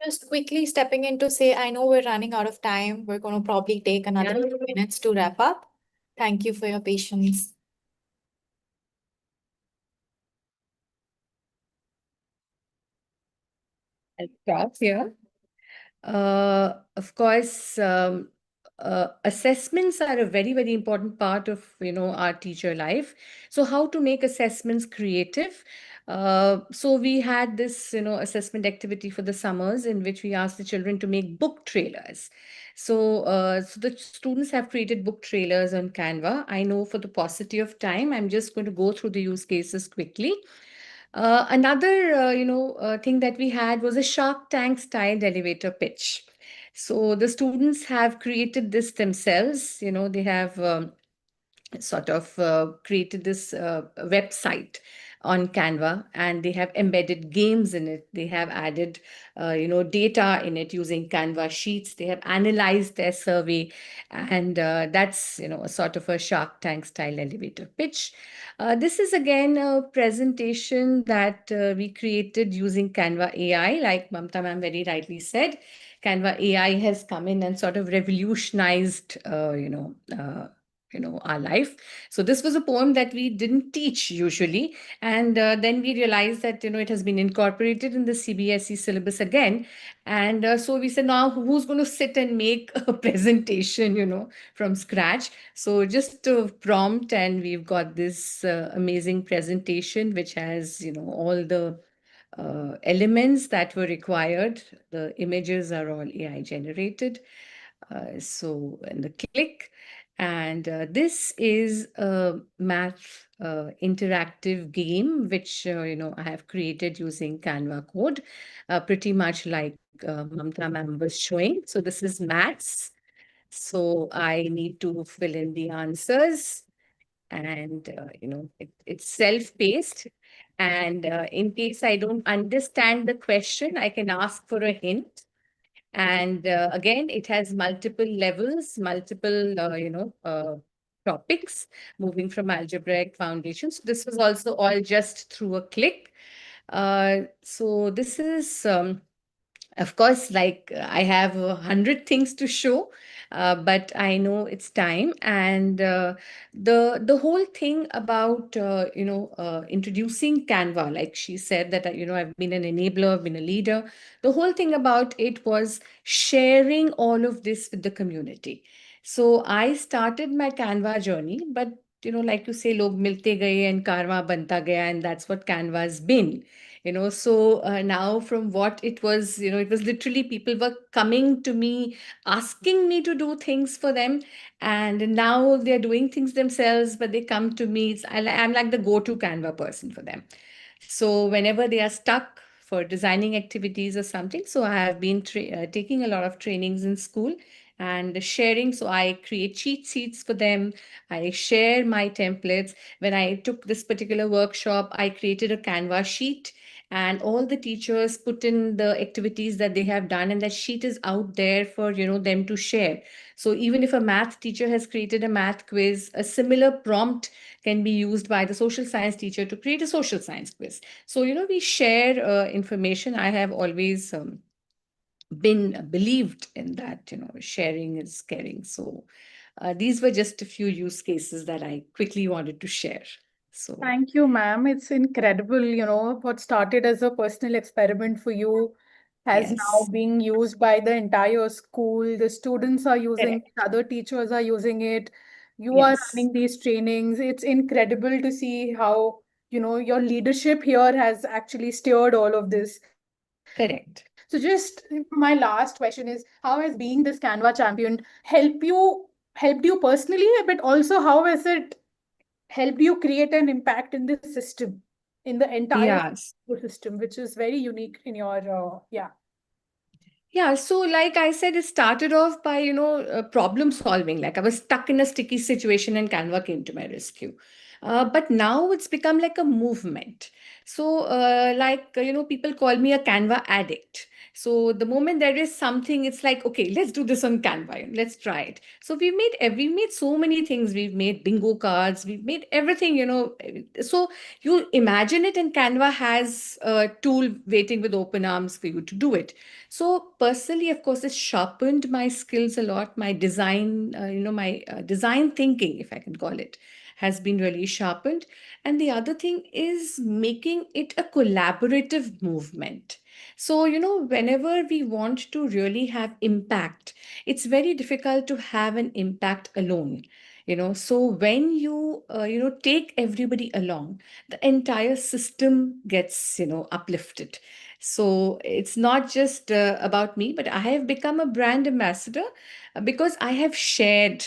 Speaker 1: Just quickly stepping in to say, I know we're running out of time. We're going to probably take another
Speaker 5: Yeah.
Speaker 1: 2 minutes to wrap up. Thank you for your patience.
Speaker 5: I'll stop here. Of course, assessments are a very, very important part of our teacher life. So how to make assessments creative? So we had this assessment activity for the summers, in which we asked the children to make book trailers. So the students have created book trailers on Canva. I know for the paucity of time, I'm just going to go through the use cases quickly. Another, thing that we had was a Shark Tank styled elevator pitch. So the students have created this themselves. They have sort of created this website on Canva, and they have embedded games in it. They have added, data in it using Canva sheets. They have analyzed their survey, and that's, a sort of a Shark Tank style elevator pitch. This is again a presentation that we created using Canva AI, like Mamta ma'am very rightly said. Canva AI has come in and sort of revolutionized, our life. So this was a poem that we didn't teach usually, and then we realized that it has been incorporated in the CBSE syllabus again, and so we said, now who's going to sit and make a presentation from scratch? So just a prompt, and we've got this amazing presentation which has all the elements that were required. The images are all AI generated. So, and the click. And this is a math interactive game, which, I have created using Canva code, pretty much like Mamta ma'am was showing. So this is maths. So I need to fill in the answers, and it's self-paced. And in case I don't understand the question, I can ask for a hint. And again, it has multiple levels, multiple topics, moving from algebraic foundations. This was also all just through a click. So this is of course, like I have 100 things to show, but I know it's time. And the whole thing about introducing Canva, like she said that I've been an enabler, I've been a leader. The whole thing about it was sharing all of this with the community. So I started my Canva journey, but like you say, log milte gaye and karma banta gaya, and that's what Canva has been. So now, from what it was, it was literally people were coming to me, asking me to do things for them, and now they're doing things themselves, but they come to me. I'm like the go-to Canva person for them. So whenever they are stuck for designing activities or something, so I have been taking a lot of trainings in school and sharing. So I create cheat sheets for them. I share my templates. When I took this particular workshop, I created a Canva sheet, and all the teachers put in the activities that they have done, and that sheet is out there for them to share. So even if a math teacher has created a math quiz, a similar prompt can be used by the social science teacher to create a social science quiz. So we share information. I have always been believed in that sharing is caring. So these were just a few use cases that I quickly wanted to share. So
Speaker 3: Thank you, ma'am. It's incredible, what started as a personal experiment for you has now
Speaker 5: yes,
Speaker 3: being used by the entire school. The students are using
Speaker 5: correct.
Speaker 3: it, other teachers are using it. You are
Speaker 5: Yes,
Speaker 3: running these trainings. It's incredible to see how, your leadership here has actually steered all of this. So just
Speaker 5: correct.
Speaker 3: my last question is, how has being this Canva champion helped you personally, but also how has it helped you create an impact in the system, in the entire
Speaker 5: Yes.
Speaker 3: ecosystem, which is very unique in your yeah.
Speaker 5: Yeah, so like I said, it started off by, problem solving. Like I was stuck in a sticky situation and Canva came to my rescue. But now it's become like a movement. So, people call me a Canva addict. So the moment there is something, it's like, okay, let's do this on Canva. Let's try it. So we made so many things. We've made bingo cards. We've made everything. So you imagine it, and Canva has a tool waiting with open arms for you to do it. So personally, of course, it's sharpened my skills a lot. My design, my design thinking, if I can call it, has been really sharpened. And the other thing is making it a collaborative movement. So, whenever we want to really have impact, it's very difficult to have an impact alone. So when you take everybody along, the entire system gets uplifted. So it's not just about me, but I have become a brand ambassador because I have shared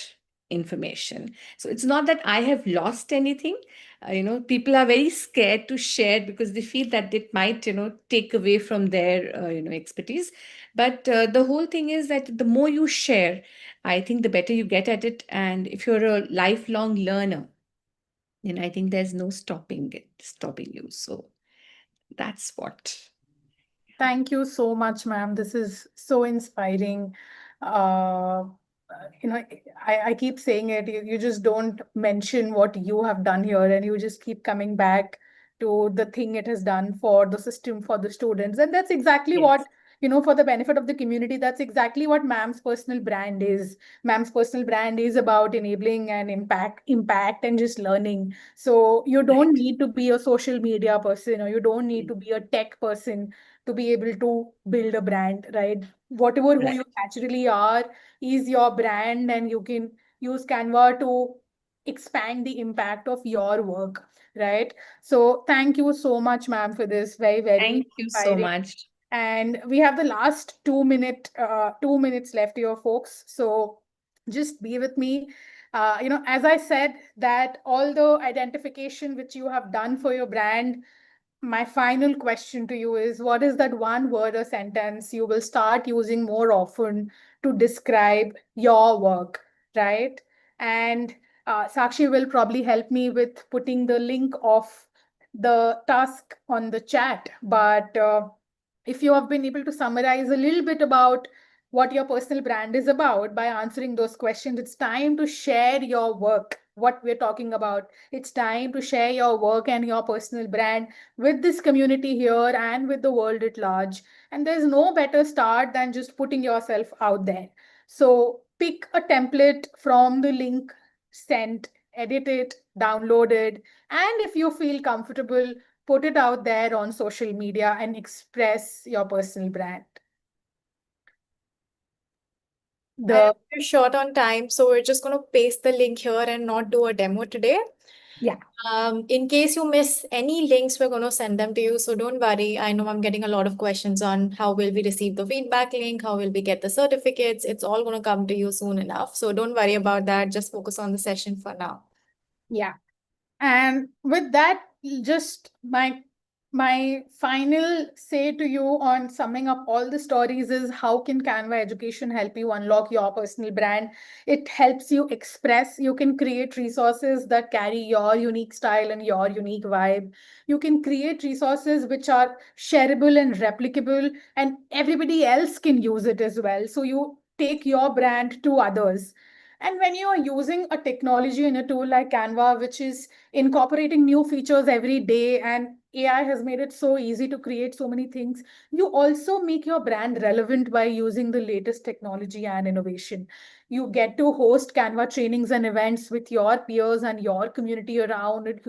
Speaker 5: information. So it's not that I have lost anything. People are very scared to share because they feel that it might, take away from their, expertise. But the whole thing is that the more you share, I think the better you get at it. And if you're a lifelong learner, then I think there's no stopping you. So that's what.
Speaker 3: Thank you so much, ma'am. This is so inspiring. Uh, I keep saying it, you just don't mention what you have done here, and you just keep coming back to the thing it has done for the system, for the students. And that's exactly
Speaker 5: Yes.
Speaker 3: what, for the benefit of the community, that's exactly what ma'am's personal brand is. Ma'am's personal brand is about enabling and impact and just learning. So you don't
Speaker 5: Right.
Speaker 3: need to be a social media person, or you don't need to be a tech person to be able to build a brand, right? Whatever who
Speaker 5: Right.
Speaker 3: you naturally are is your brand, and you can use Canva to expand the impact of your work, right? So thank you so much, ma'am, for this very, very
Speaker 5: Thank you so
Speaker 3: inspiring.
Speaker 5: much.
Speaker 3: And we have the last 2 minutes left here, folks. So just be with me. As I said, that all the identification which you have done for your brand, my final question to you is, what is that one word or sentence you will start using more often to describe your work, right? And Sakshi will probably help me with putting the link of the task on the chat. But if you have been able to summarize a little bit about what your personal brand is about by answering those questions, it's time to share your work, what we're talking about. It's time to share your work and your personal brand with this community here and with the world at large. And there's no better start than just putting yourself out there. So pick a template from the link sent, edit it, download it, and if you feel comfortable, put it out there on social media and express your personal brand.
Speaker 1: I know
Speaker 3: The
Speaker 1: we're short on time, so we're just going to paste the link here and not do a demo today.
Speaker 3: yeah.
Speaker 1: In case you miss any links, we're going to send them to you. So don't worry. I know I'm getting a lot of questions on how will we receive the feedback link, how will we get the certificates. It's all going to come to you soon enough. So don't worry about that. Just focus on the session for now.
Speaker 3: Yeah. And with that, just my My final say to you on summing up all the stories is how can Canva education help you unlock your personal brand? It helps you express. You can create resources that carry your unique style and your unique vibe. You can create resources which are shareable and replicable, and everybody else can use it as well. So you take your brand to others. And when you are using a technology and a tool like Canva, which is incorporating new features every day, and AI has made it so easy to create so many things, you also make your brand relevant by using the latest technology and innovation. You get to host Canva trainings and events with your peers and your community around it.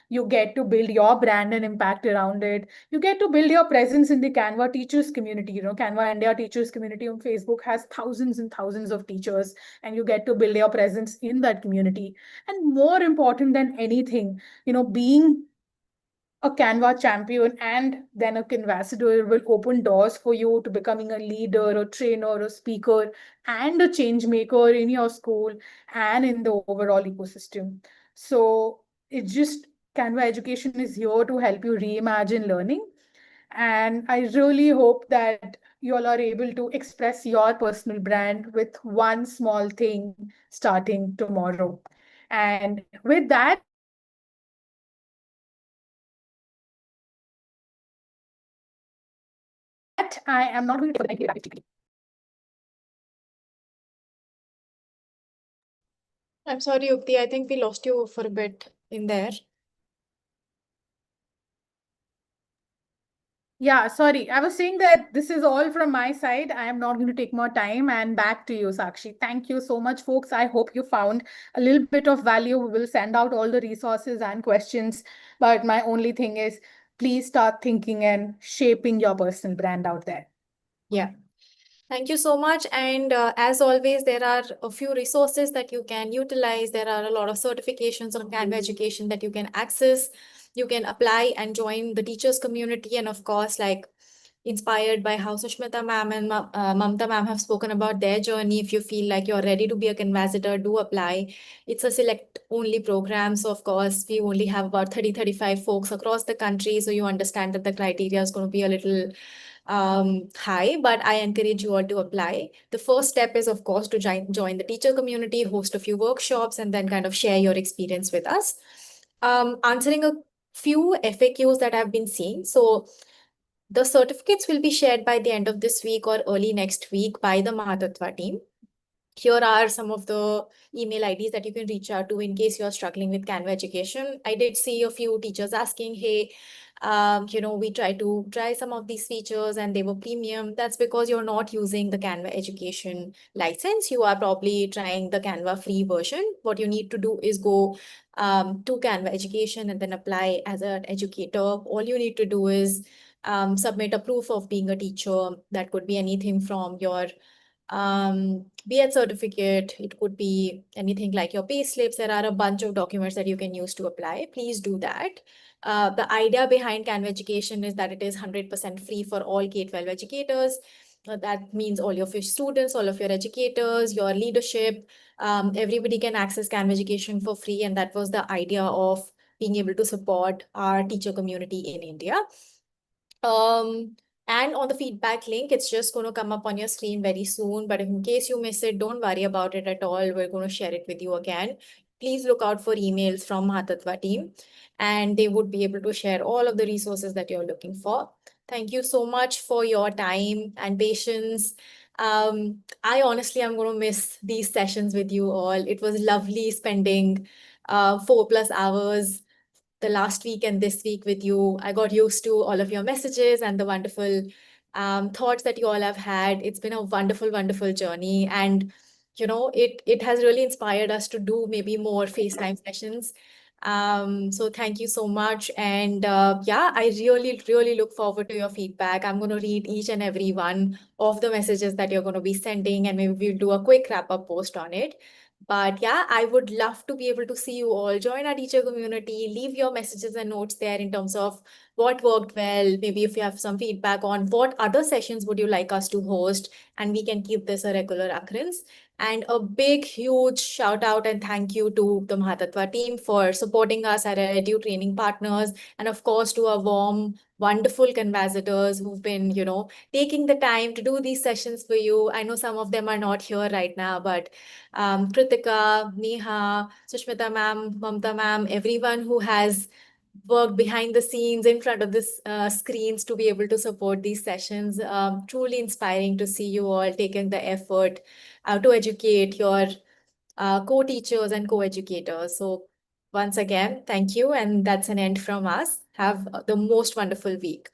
Speaker 3: You get to build your brand and impact around it. You get to build your presence in the Canva teachers community. Canva India teachers community on Facebook has thousands and thousands of teachers, and you get to build your presence in that community. And more important than anything, being a Canva champion and then a Canvassador will open doors for you to becoming a leader, a trainer, a speaker, and a change maker in your school and in the overall ecosystem. So it's just Canva education is here to help you reimagine learning. And I really hope that you all are able to express your personal brand with one small thing starting tomorrow. And with that, I am not going to thank you.
Speaker 1: I'm sorry, Yukti, I think we lost you for a bit in there.
Speaker 3: Yeah, sorry. I was saying that this is all from my side. I am not going to take more time. And back to you, Sakshi. Thank you so much, folks. I hope you found a little bit of value. We will send out all the resources and questions. But my only thing is, please start thinking and shaping your personal brand out there.
Speaker 1: Yeah. Thank you so much. And as always, there are a few resources that you can utilize. There are a lot of certifications on Canva education that you can access. You can apply and join the teachers community. And of course, like inspired by how Sushmita ma'am and Mamta ma'am have spoken about their journey. If you feel like you're ready to be a Canvassador, do apply. It's a select only program. So of course, we only have about 30-35 folks across the country. So you understand that the criteria is going to be a little high, but I encourage you all to apply. The first step is, of course, to join the teacher community, host a few workshops, and then kind of share your experience with us. Answering a few FAQs that I've been seeing. So the certificates will be shared by the end of this week or early next week by the Mahatatva team. Here are some of the email IDs that you can reach out to in case you're struggling with Canva education. I did see a few teachers asking, hey, we try to try some of these features and they were premium. That's because you're not using the Canva education license. You are probably trying the Canva free version. What you need to do is go to Canva education and then apply as an educator. All you need to do is submit a proof of being a teacher. That could be anything from your B.Ed certificate. It could be anything like your pay slips. There are a bunch of documents that you can use to apply. Please do that. The idea behind Canva education is that it is 100% free for all K-12 educators. That means all of your students, all of your educators, your leadership, everybody can access Canva education for free. And that was the idea of being able to support our teacher community in India. And on the feedback link, it's just going to come up on your screen very soon. But in case you miss it, don't worry about it at all. We're going to share it with you again. Please look out for emails from Mahatatva team, and they would be able to share all of the resources that you're looking for. Thank you so much for your time and patience. I honestly am going to miss these sessions with you all. It was lovely spending 4+ hours the last week and this week with you. I got used to all of your messages and the wonderful thoughts that you all have had. It's been a wonderful, wonderful journey. And, it has really inspired us to do maybe more FaceTime sessions. So thank you so much. And I really, really look forward to your feedback. I'm going to read each and every one of the messages that you're going to be sending, and maybe we'll do a quick wrap-up post on it. But yeah, I would love to be able to see you all join our teacher community, leave your messages and notes there in terms of what worked well. Maybe if you have some feedback on what other sessions would you like us to host, and we can keep this a regular occurrence. And a big, huge shout out and thank you to the Mahatattva team for supporting us at our Edu training partners. And of course, to our warm, wonderful conversators who've been, taking the time to do these sessions for you. I know some of them are not here right now, but Kritika, Neha, Sushmita ma'am, Mamta ma'am, everyone who has worked behind the scenes in front of this screens to be able to support these sessions. Truly inspiring to see you all taking the effort to educate your co-teachers and co-educators. So once again, thank you. And that's an end from us. Have the most wonderful week.